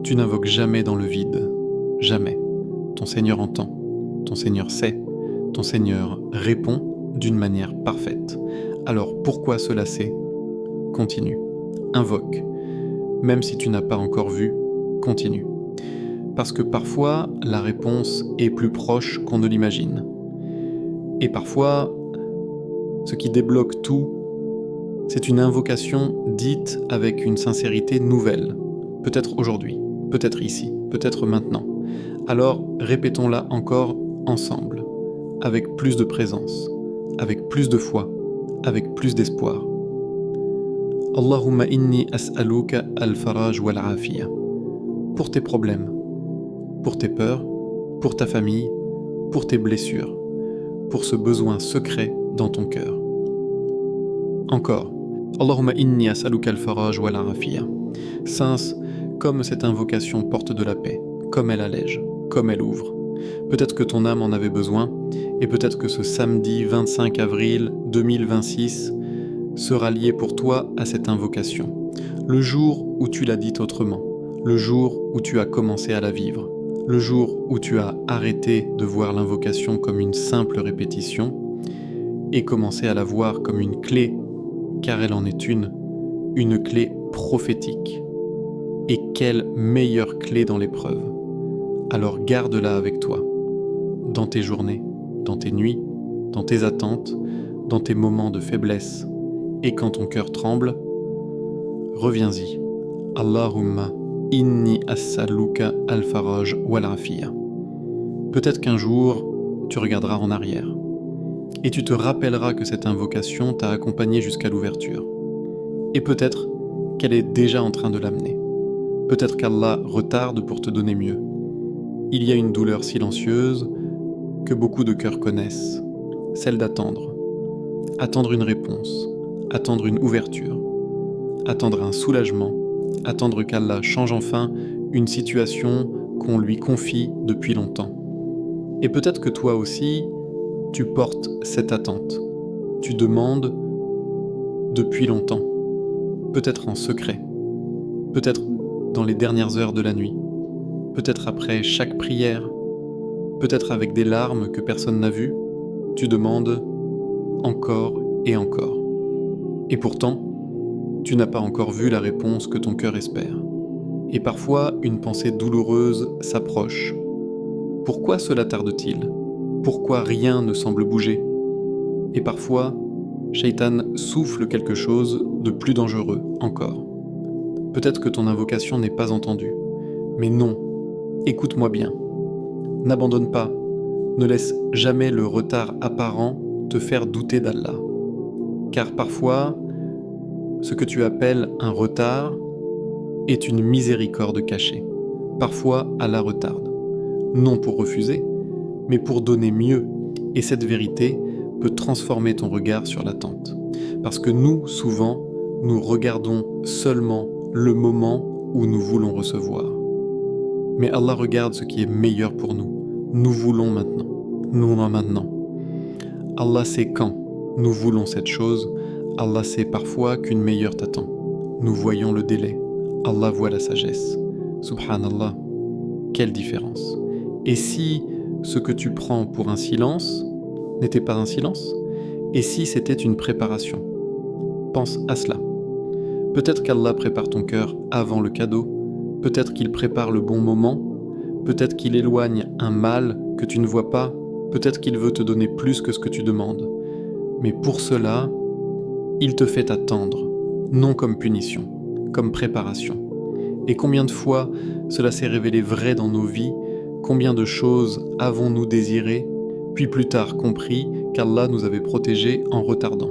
Tu n'invoques jamais dans le vide. Jamais. Ton Seigneur entend. Ton Seigneur sait. Ton Seigneur répond d'une manière parfaite. Alors pourquoi se lasser ? Continue. Invoque. Même si tu n'as pas encore vu, continue. Parce que parfois, la réponse est plus proche qu'on ne l'imagine. Et parfois, ce qui débloque tout, c'est une invocation dite avec une sincérité nouvelle. Peut-être aujourd'hui, peut-être ici, peut-être maintenant. Alors, répétons-la encore ensemble, avec plus de présence, avec plus de foi, avec plus d'espoir. Allahumma inni as'aluka al-faraj wal-afiya. Pour tes problèmes, pour tes peurs, pour ta famille, pour tes blessures, pour ce besoin secret dans ton cœur. Encore, Allahumma inni as'aluka al-faraj wal-afiya. Sens comme cette invocation porte de la paix, comme elle allège, comme elle ouvre. Peut-être que ton âme en avait besoin, et peut-être que ce samedi 25 avril 2026 sera lié pour toi à cette invocation. Le jour où tu l'as dite autrement, le jour où tu as commencé à la vivre, le jour où tu as arrêté de voir l'invocation comme une simple répétition et commencé à la voir comme une clé, car elle en est une clé prophétique. Et quelle meilleure clé dans l'épreuve. Alors garde-la avec toi, dans tes journées, dans tes nuits, dans tes attentes, dans tes moments de faiblesse. Et quand ton cœur tremble, reviens-y. Allahumma inni as'aluka al-faraj wal-afiya. Peut-être qu'un jour, tu regarderas en arrière et tu te rappelleras que cette invocation t'a accompagné jusqu'à l'ouverture. Et peut-être qu'elle est déjà en train de l'amener. Peut-être qu'Allah retarde pour te donner mieux. Il y a une douleur silencieuse que beaucoup de cœurs connaissent, celle d'attendre. attendre une réponse, attendre une ouverture, attendre un soulagement, attendre qu'Allah change enfin une situation qu'on lui confie depuis longtemps. Et peut-être que toi aussi, tu portes cette attente. Tu demandes depuis longtemps, peut-être en secret, peut-être dans les dernières heures de la nuit, peut-être après chaque prière, peut-être avec des larmes que personne n'a vues, tu demandes encore et encore. Et pourtant, tu n'as pas encore vu la réponse que ton cœur espère. Et parfois, une pensée douloureuse s'approche. Pourquoi cela tarde-t-il ? Pourquoi rien ne semble bouger ? Et parfois, Shaitan souffle quelque chose de plus dangereux encore. Peut-être que ton invocation n'est pas entendue. Mais non, écoute-moi bien. N'abandonne pas, ne laisse jamais le retard apparent te faire douter d'Allah. Car parfois, ce que tu appelles un retard est une miséricorde cachée. Parfois, Allah retarde. Non pour refuser, mais pour donner mieux. Et cette vérité peut transformer ton regard sur l'attente. Parce que nous, souvent, nous regardons seulement le moment où nous voulons recevoir. Mais Allah regarde ce qui est meilleur pour nous. Nous voulons maintenant. Nous voulons maintenant. Allah sait quand nous voulons cette chose. Allah sait parfois qu'une meilleure t'attend. Nous voyons le délai. Allah voit la sagesse. Subhanallah, quelle différence. Et si ce que tu prends pour un silence n'était pas un silence ? Et si c'était une préparation ? Pense à cela. Peut-être qu'Allah prépare ton cœur avant le cadeau, peut-être qu'il prépare le bon moment, peut-être qu'il éloigne un mal que tu ne vois pas, peut-être qu'il veut te donner plus que ce que tu demandes. Mais pour cela, il te fait attendre, non comme punition, comme préparation. Et combien de fois cela s'est révélé vrai dans nos vies ? Combien de choses avons-nous désirées, puis plus tard compris qu'Allah nous avait protégés en retardant ?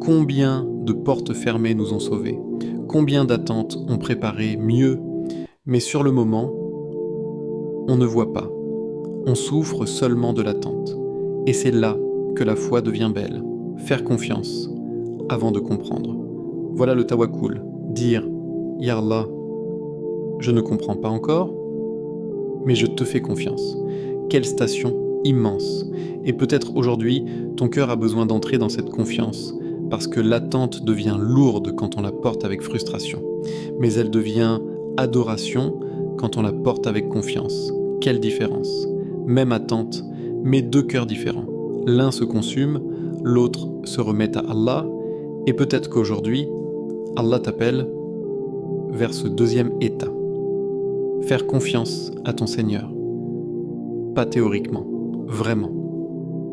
Combien de portes fermées nous ont sauvés ? Combien d'attentes ont préparé mieux ? Mais sur le moment, on ne voit pas. On souffre seulement de l'attente. Et c'est là que la foi devient belle. Faire confiance avant de comprendre. Voilà le tawakkul. Dire « Ya Allah, je ne comprends pas encore, mais je te fais confiance. » Quelle station immense. Et peut-être aujourd'hui, ton cœur a besoin d'entrer dans cette confiance, parce que l'attente devient lourde quand on la porte avec frustration. Mais elle devient adoration quand on la porte avec confiance. Quelle différence. Même attente, mais deux cœurs différents. L'un se consume, l'autre se remet à Allah, et peut-être qu'aujourd'hui, Allah t'appelle vers ce deuxième état. Faire confiance à ton Seigneur. Pas théoriquement, vraiment.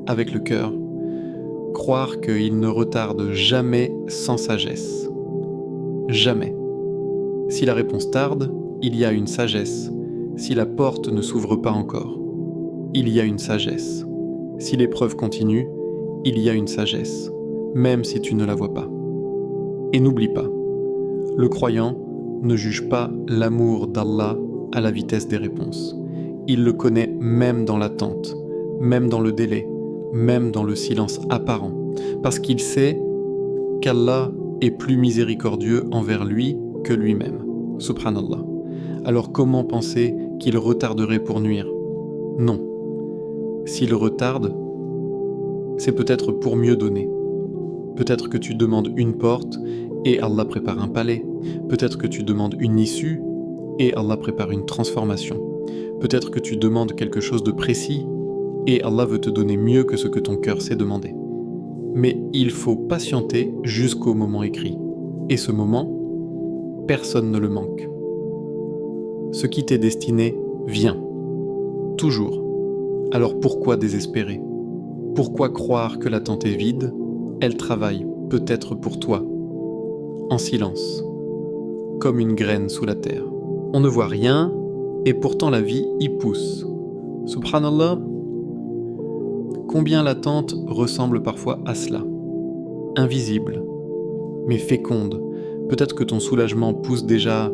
Avec le cœur. Croire qu'il ne retarde jamais sans sagesse. Jamais. Si la réponse tarde, il y a une sagesse. Si la porte ne s'ouvre pas encore, il y a une sagesse. Si l'épreuve continue, il y a une sagesse, même si tu ne la vois pas. Et n'oublie pas, le croyant ne juge pas l'amour d'Allah à la vitesse des réponses. Il le connaît même dans l'attente, même dans le délai, même dans le silence apparent, parce qu'il sait qu'Allah est plus miséricordieux envers lui que lui-même. Subhanallah. Alors comment penser qu'il retarderait pour nuire ? Non. S'il retarde, c'est peut-être pour mieux donner. Peut-être que tu demandes une porte et Allah prépare un palais. Peut-être que tu demandes une issue et Allah prépare une transformation. Peut-être que tu demandes quelque chose de précis et Allah veut te donner mieux que ce que ton cœur sait demander. Mais il faut patienter jusqu'au moment écrit. Et ce moment, personne ne le manque. Ce qui t'est destiné vient. Toujours. Alors pourquoi désespérer ? Pourquoi croire que l'attente est vide ? Elle travaille peut-être pour toi, en silence, comme une graine sous la terre. On ne voit rien, et pourtant la vie y pousse. Subhanallah, combien l'attente ressemble parfois à cela. Invisible, mais féconde. Peut-être que ton soulagement pousse déjà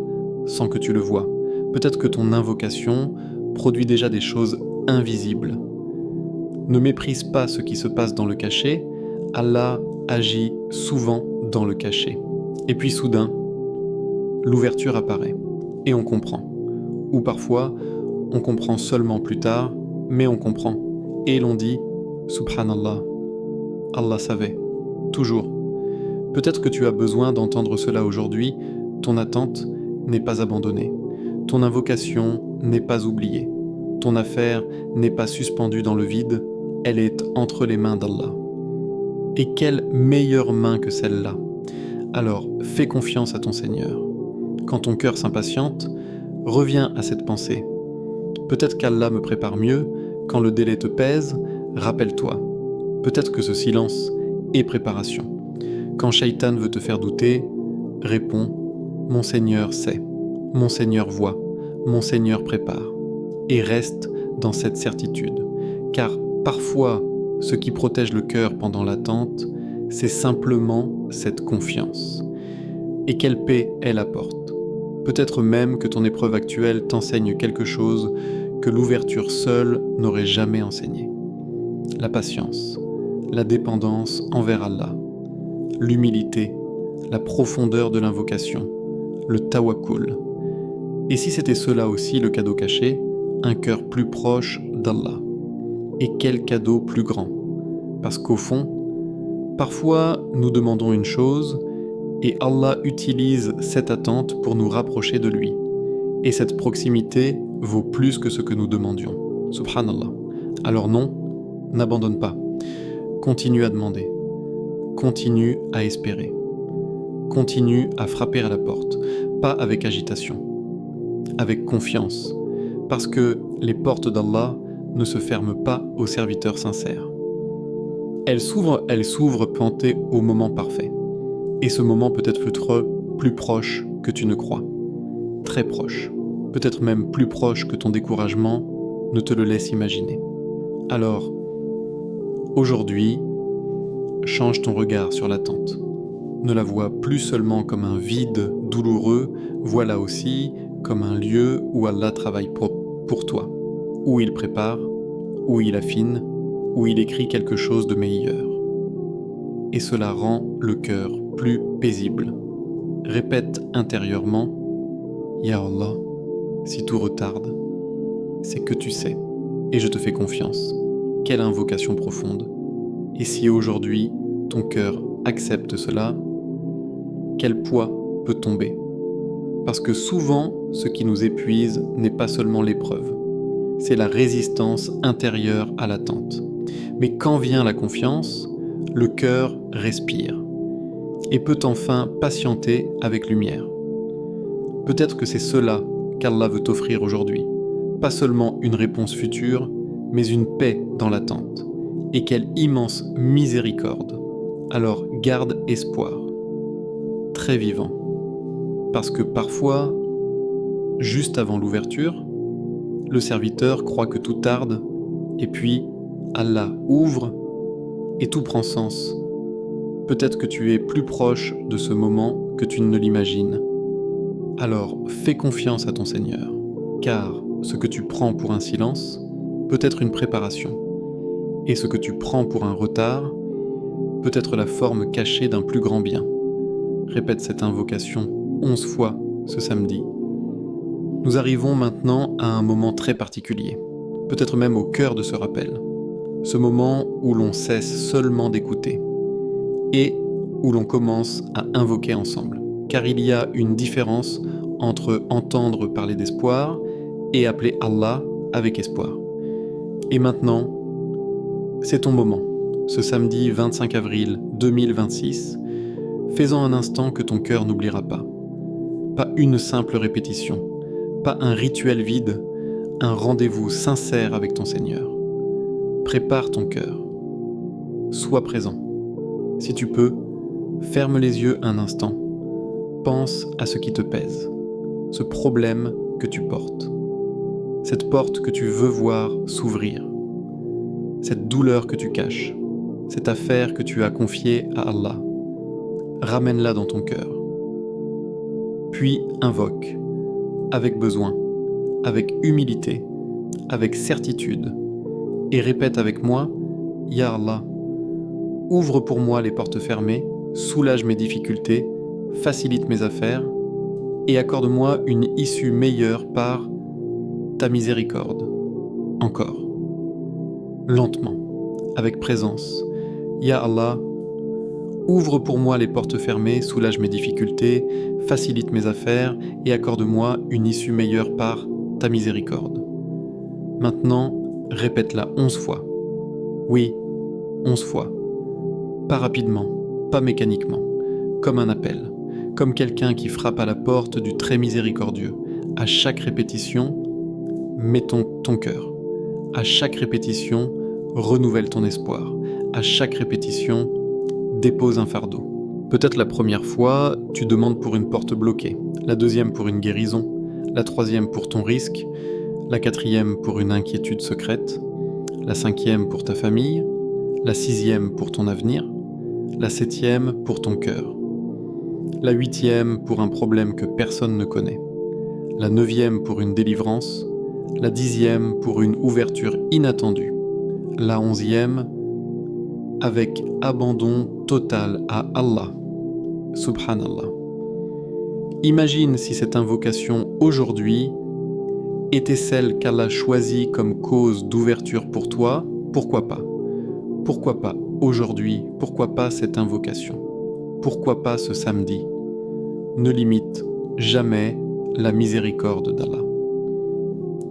sans que tu le vois. Peut-être que ton invocation produit déjà des choses invisibles. Ne méprise pas ce qui se passe dans le cachet, Allah agit souvent dans le caché. Et puis soudain, l'ouverture apparaît et on comprend. Ou parfois, on comprend seulement plus tard, mais on comprend. Et l'on dit « Subhanallah ». Allah savait, toujours. Peut-être que tu as besoin d'entendre cela aujourd'hui, ton attente n'est pas abandonnée, ton invocation n'est pas oubliée, ton affaire n'est pas suspendue dans le vide, elle est entre les mains d'Allah. Et quelle meilleure main que celle-là! Alors, fais confiance à ton Seigneur. Quand ton cœur s'impatiente, reviens à cette pensée. Peut-être qu'Allah me prépare mieux, quand le délai te pèse, rappelle-toi. Peut-être que ce silence est préparation. Quand Shaitan veut te faire douter, réponds « Mon Seigneur sait, mon Seigneur voit, mon Seigneur prépare » et reste dans cette certitude. Car parfois, ce qui protège le cœur pendant l'attente, c'est simplement cette confiance. Et quelle paix elle apporte. Peut-être même que ton épreuve actuelle t'enseigne quelque chose que l'ouverture seule n'aurait jamais enseigné. La patience, la dépendance envers Allah, l'humilité, la profondeur de l'invocation, le tawakkul. Et si c'était cela aussi le cadeau caché, un cœur plus proche d'Allah. Et quel cadeau plus grand! Parce qu'au fond, parfois nous demandons une chose et Allah utilise cette attente pour nous rapprocher de lui. Et cette proximité vaut plus que ce que nous demandions. Subhanallah. Alors non, n'abandonne pas. Continue à demander. Continue à espérer. Continue à frapper à la porte. Pas avec agitation. Avec confiance. Parce que les portes d'Allah ne se ferment pas aux serviteurs sincères. Elles s'ouvrent plantées au moment parfait. Et ce moment peut être plus proche que tu ne crois. Très proche. Peut-être même plus proche que ton découragement ne te le laisse imaginer. Alors, aujourd'hui, change ton regard sur l'attente. Ne la vois plus seulement comme un vide douloureux, vois-la aussi comme un lieu où Allah travaille pour toi, où il prépare, où il affine, où il écrit quelque chose de meilleur. Et cela rend le cœur plus paisible. Répète intérieurement « Ya Allah, si tout retarde, c'est que tu sais, et je te fais confiance. » Quelle invocation profonde. Et si aujourd'hui, ton cœur accepte cela, quel poids peut tomber? Parce que souvent, ce qui nous épuise n'est pas seulement l'épreuve, c'est la résistance intérieure à l'attente. Mais quand vient la confiance, le cœur respire et peut enfin patienter avec lumière. Peut-être que c'est cela qu'Allah veut t'offrir aujourd'hui, pas seulement une réponse future, mais une paix dans l'attente. Et quelle immense miséricorde! Alors garde espoir, très vivant, parce que parfois, juste avant l'ouverture, le serviteur croit que tout tarde, et puis Allah ouvre et tout prend sens. Peut-être que tu es plus proche de ce moment que tu ne l'imagines. Alors fais confiance à ton Seigneur, car ce que tu prends pour un silence peut être une préparation, et ce que tu prends pour un retard peut être la forme cachée d'un plus grand bien. Répète cette invocation 11 fois ce samedi. Nous arrivons maintenant à un moment très particulier, peut-être même au cœur de ce rappel. Ce moment où l'on cesse seulement d'écouter et où l'on commence à invoquer ensemble. Car il y a une différence entre entendre parler d'espoir et appeler Allah avec espoir. Et maintenant, c'est ton moment. Ce samedi 25 avril 2026, fais-en un instant que ton cœur n'oubliera pas. Pas une simple répétition, pas un rituel vide, un rendez-vous sincère avec ton Seigneur. Prépare ton cœur. Sois présent. Si tu peux, ferme les yeux un instant. Pense à ce qui te pèse, ce problème que tu portes, cette porte que tu veux voir s'ouvrir, cette douleur que tu caches, cette affaire que tu as confiée à Allah. Ramène-la dans ton cœur. Puis invoque, avec besoin, avec humilité, avec certitude, et répète avec moi, Ya Allah, Ouvre pour moi les portes fermées, soulage mes difficultés, facilite mes affaires et accorde-moi une issue meilleure par ta miséricorde. Encore. Lentement, avec présence. Ya Allah, ouvre pour moi les portes fermées, soulage mes difficultés, facilite mes affaires et accorde-moi une issue meilleure par ta miséricorde. Maintenant, répète-la 11 fois. Oui, 11 fois. Pas rapidement, pas mécaniquement, comme un appel, comme quelqu'un qui frappe à la porte du très miséricordieux. À chaque répétition, mets ton cœur. À chaque répétition, renouvelle ton espoir. À chaque répétition, dépose un fardeau. Peut-être la première fois, tu demandes pour une porte bloquée, la deuxième pour une guérison, la troisième pour ton risque, la quatrième pour une inquiétude secrète, la cinquième pour ta famille, la sixième pour ton avenir, la septième pour ton cœur, la huitième pour un problème que personne ne connaît, la neuvième pour une délivrance, la dixième pour une ouverture inattendue, la onzième avec abandon total à Allah. Subhanallah. Imagine si cette invocation aujourd'hui était celle qu'Allah choisit comme cause d'ouverture pour toi, pourquoi pas? Pourquoi pas aujourd'hui? Pourquoi pas cette invocation? Pourquoi pas ce samedi? Ne limite jamais la miséricorde d'Allah.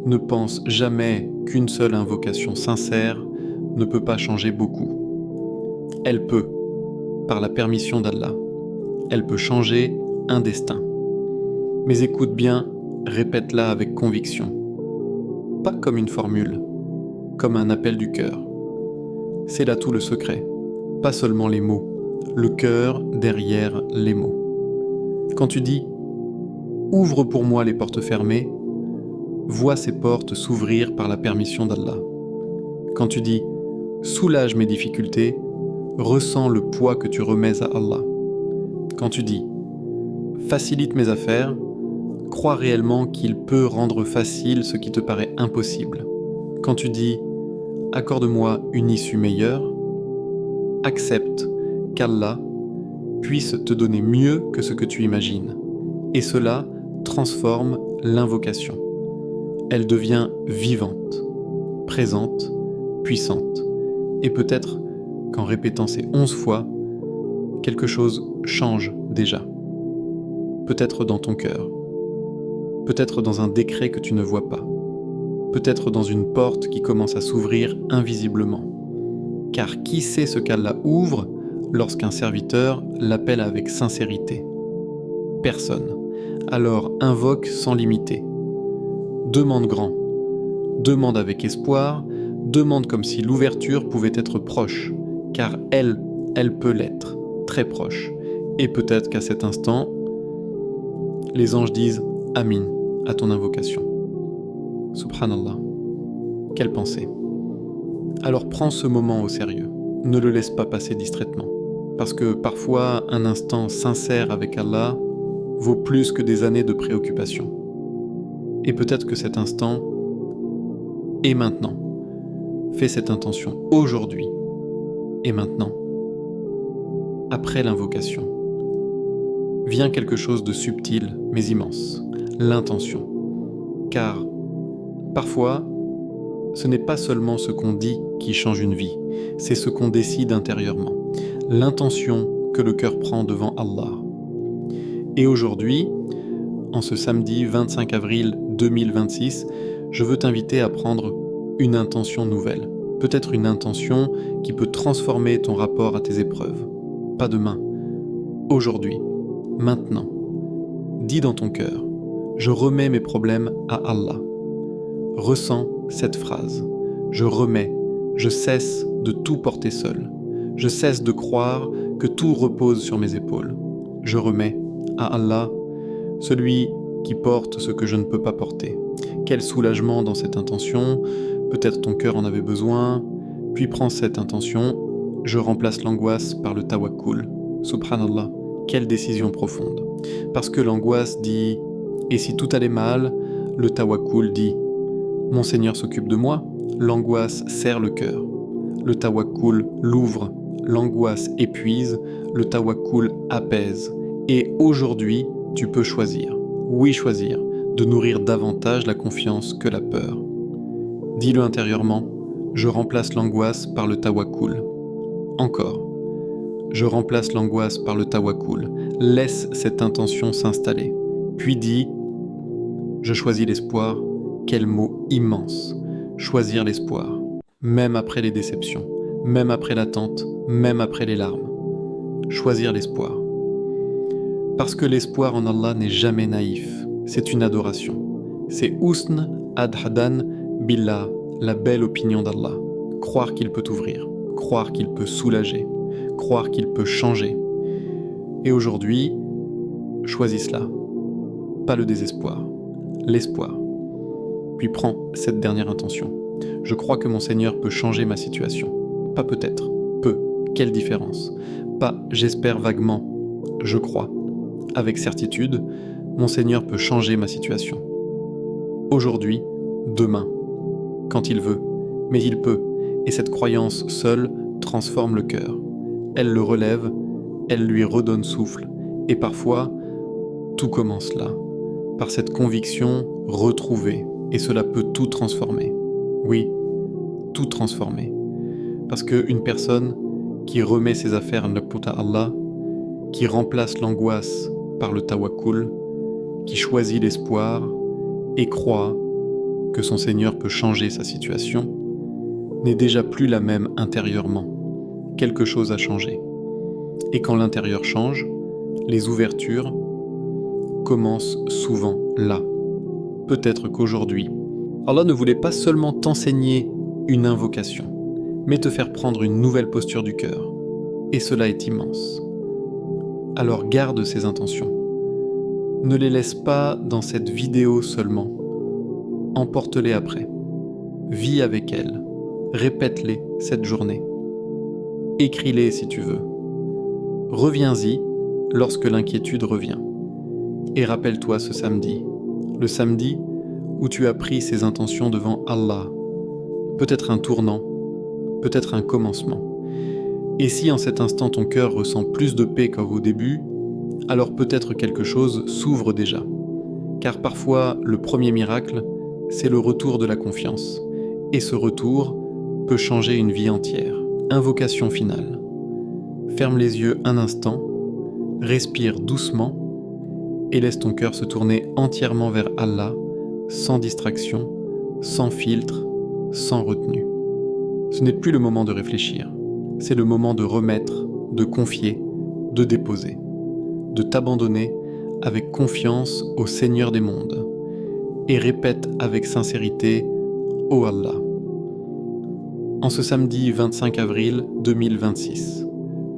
Ne pense jamais qu'une seule invocation sincère ne peut pas changer beaucoup. Elle peut, par la permission d'Allah, elle peut changer un destin. Mais écoute bien, répète-la avec conviction. Pas comme une formule, comme un appel du cœur. C'est là tout le secret, pas seulement les mots, le cœur derrière les mots. Quand tu dis « Ouvre pour moi les portes fermées », vois ces portes s'ouvrir par la permission d'Allah. Quand tu dis « Soulage mes difficultés », ressens le poids que tu remets à Allah. Quand tu dis « Facilite mes affaires », crois réellement qu'il peut rendre facile ce qui te paraît impossible. Quand tu dis « Accorde-moi une issue meilleure », accepte qu'Allah puisse te donner mieux que ce que tu imagines. Et cela transforme l'invocation. Elle devient vivante, présente, puissante. Et peut-être qu'en répétant ces 11 fois, quelque chose change déjà. Peut-être dans ton cœur, peut-être dans un décret que tu ne vois pas, peut-être dans une porte qui commence à s'ouvrir invisiblement. Car qui sait ce qu'Allah ouvre lorsqu'un serviteur l'appelle avec sincérité? Personne. Alors invoque sans limiter. Demande grand. Demande avec espoir. Demande comme si l'ouverture pouvait être proche. Car elle peut l'être, très proche. Et peut-être qu'à cet instant, les anges disent « Amin » à ton invocation. Subhanallah. Quelle pensée. Alors prends ce moment au sérieux. Ne le laisse pas passer distraitement. Parce que parfois, un instant sincère avec Allah vaut plus que des années de préoccupation. Et peut-être que cet instant est maintenant. Fais cette intention aujourd'hui et maintenant. Après l'invocation, vient quelque chose de subtil mais immense, l'intention. Car parfois, ce n'est pas seulement ce qu'on dit qui change une vie, c'est ce qu'on décide intérieurement, l'intention que le cœur prend devant Allah. Et aujourd'hui, en ce samedi 25 avril 2026, je veux t'inviter à prendre une intention nouvelle, peut-être une intention qui peut transformer ton rapport à tes épreuves. Pas demain, aujourd'hui, maintenant. Dis dans ton cœur, je remets mes problèmes à Allah. Ressens cette phrase. Je remets, je cesse de tout porter seul. Je cesse de croire que tout repose sur mes épaules. Je remets à Allah, celui qui porte ce que je ne peux pas porter. Quel soulagement dans cette intention, peut-être ton cœur en avait besoin, puis prends cette intention, je remplace l'angoisse par le tawakkul. Subhanallah, quelle décision profonde. Parce que l'angoisse dit « et si tout allait mal ?» Le tawakkul dit « mon Seigneur s'occupe de moi ?» L'angoisse serre le cœur. Le tawakkul l'ouvre, l'angoisse épuise, le tawakkul apaise. Et aujourd'hui, tu peux choisir, oui choisir, de nourrir davantage la confiance que la peur. Dis-le intérieurement, je remplace l'angoisse par le tawakkul. Encore, je remplace l'angoisse par le tawakkul. Laisse cette intention s'installer. Puis dis, je choisis l'espoir. Quel mot immense. Choisir l'espoir. Même après les déceptions, même après l'attente, même après les larmes. Choisir l'espoir. Parce que l'espoir en Allah n'est jamais naïf. C'est une adoration. C'est Husn Adhadan Billah, la belle opinion d'Allah. Croire qu'il peut ouvrir, croire qu'il peut soulager, croire qu'il peut changer. Et aujourd'hui, choisis cela. Pas le désespoir, l'espoir. Puis prends cette dernière intention. Je crois que mon Seigneur peut changer ma situation. Pas peut-être, peut. Quelle différence? Pas j'espère vaguement, je crois. Avec certitude, mon Seigneur peut changer ma situation. Aujourd'hui, demain, quand il veut, mais il peut. Et cette croyance seule transforme le cœur. Elle le relève, elle lui redonne souffle. Et parfois, tout commence là, par cette conviction retrouvée. Et cela peut tout transformer. Oui, tout transformer. Parce qu'une personne qui remet ses affaires à Allah, qui remplace l'angoisse par le tawakkul, qui choisit l'espoir et croit que son Seigneur peut changer sa situation, n'est déjà plus la même intérieurement. Quelque chose a changé. Et quand l'intérieur change, les ouvertures commencent souvent là. Peut-être qu'aujourd'hui, Allah ne voulait pas seulement t'enseigner une invocation, mais te faire prendre une nouvelle posture du cœur. Et cela est immense. Alors garde ces intentions. Ne les laisse pas dans cette vidéo seulement. Emporte-les après. Vis avec elles. Répète-les cette journée. Écris-les si tu veux. Reviens-y lorsque l'inquiétude revient. Et rappelle-toi ce samedi. Le samedi où tu as pris ces intentions devant Allah. Peut-être un tournant, peut-être un commencement. Et si en cet instant ton cœur ressent plus de paix qu'au début, alors peut-être quelque chose s'ouvre déjà. Car parfois, le premier miracle, c'est le retour de la confiance. Et ce retour peut changer une vie entière. Invocation finale. Ferme les yeux un instant, respire doucement et laisse ton cœur se tourner entièrement vers Allah, sans distraction, sans filtre, sans retenue. Ce n'est plus le moment de réfléchir, c'est le moment de remettre, de confier, de déposer, de t'abandonner avec confiance au Seigneur des mondes et répète avec sincérité « Ô Allah ». En ce samedi 25 avril 2026,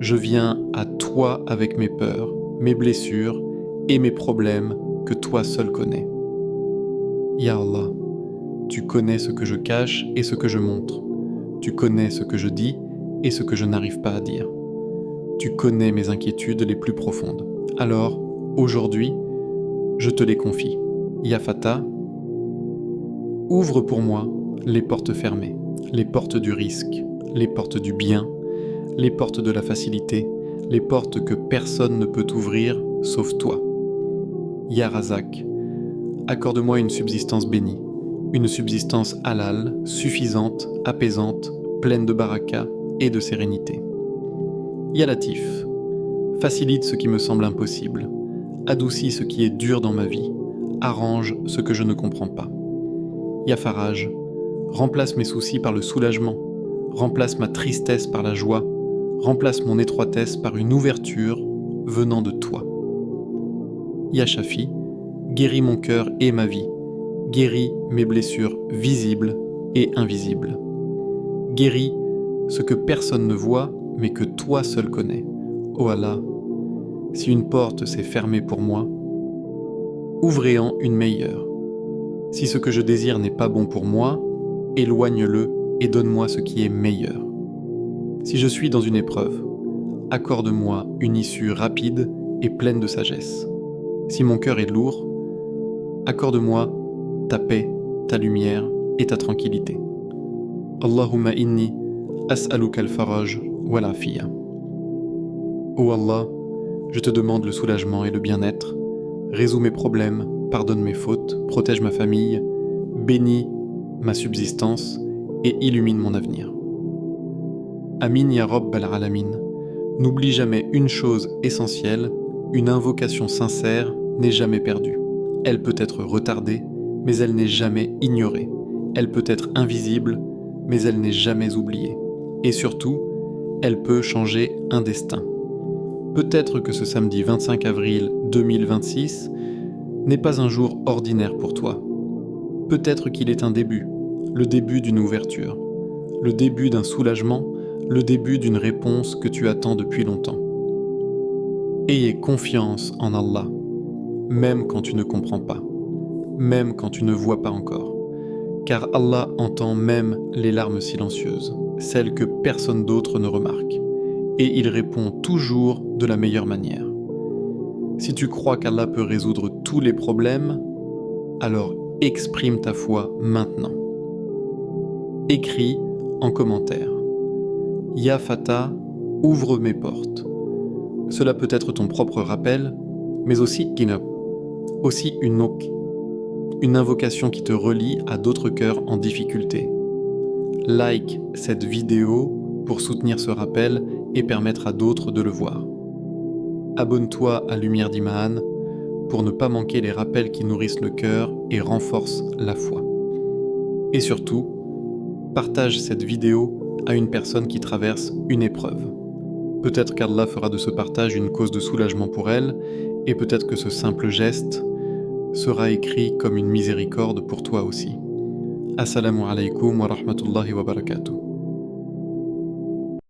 je viens à toi avec mes peurs, mes blessures et mes problèmes que toi seul connais. Ya Allah, tu connais ce que je cache et ce que je montre. Tu connais ce que je dis et ce que je n'arrive pas à dire. Tu connais mes inquiétudes les plus profondes. Alors, aujourd'hui, je te les confie. Ya Fatah, ouvre pour moi les portes fermées, les portes du risque, les portes du bien, les portes de la facilité, les portes que personne ne peut ouvrir sauf toi. Ya Razak, accorde-moi une subsistance bénie, une subsistance halal, suffisante, apaisante, pleine de baraka et de sérénité. Ya Latif, facilite ce qui me semble impossible, adoucis ce qui est dur dans ma vie, arrange ce que je ne comprends pas. Ya Faraj, remplace mes soucis par le soulagement, remplace ma tristesse par la joie, remplace mon étroitesse par une ouverture venant de toi. Ya Shafi, guéris mon cœur et ma vie, guéris mes blessures visibles et invisibles. Guéris ce que personne ne voit mais que toi seul connais. Ô Allah, si une porte s'est fermée pour moi, ouvrez-en une meilleure. Si ce que je désire n'est pas bon pour moi, éloigne-le et donne-moi ce qui est meilleur. Si je suis dans une épreuve, accorde-moi une issue rapide et pleine de sagesse. Si mon cœur est lourd, accorde-moi ta paix, ta lumière et ta tranquillité. Allahumma inni as'aluka al-faraj wa l'afiyya. Ô Allah, je te demande le soulagement et le bien-être, résous mes problèmes, pardonne mes fautes, protège ma famille, bénis ma subsistance et illumine mon avenir. Amin ya Rabb al-Alamin. N'oublie jamais une chose essentielle, une invocation sincère n'est jamais perdue. Elle peut être retardée, mais elle n'est jamais ignorée. Elle peut être invisible, mais elle n'est jamais oubliée. Et surtout, elle peut changer un destin. Peut-être que ce samedi 25 avril 2026 n'est pas un jour ordinaire pour toi. Peut-être qu'il est un début, le début d'une ouverture, le début d'un soulagement, le début d'une réponse que tu attends depuis longtemps. Ayez confiance en Allah, même quand tu ne comprends pas, même quand tu ne vois pas encore, car Allah entend même les larmes silencieuses, celles que personne d'autre ne remarque, et il répond toujours de la meilleure manière. Si tu crois qu'Allah peut résoudre tous les problèmes, alors exprime ta foi maintenant. Écris en commentaire. Ya Fata, ouvre mes portes. Cela peut être ton propre rappel, mais aussi Kinop, aussi une invocation qui te relie à d'autres cœurs en difficulté. Like cette vidéo pour soutenir ce rappel et permettre à d'autres de le voir. Abonne-toi à Lumière d'Iman pour ne pas manquer les rappels qui nourrissent le cœur et renforcent la foi. Et surtout, partage cette vidéo à une personne qui traverse une épreuve. Peut-être qu'Allah fera de ce partage une cause de soulagement pour elle, et peut-être que ce simple geste sera écrit comme une miséricorde pour toi aussi. Assalamu alaikum wa rahmatullahi wa barakatuh.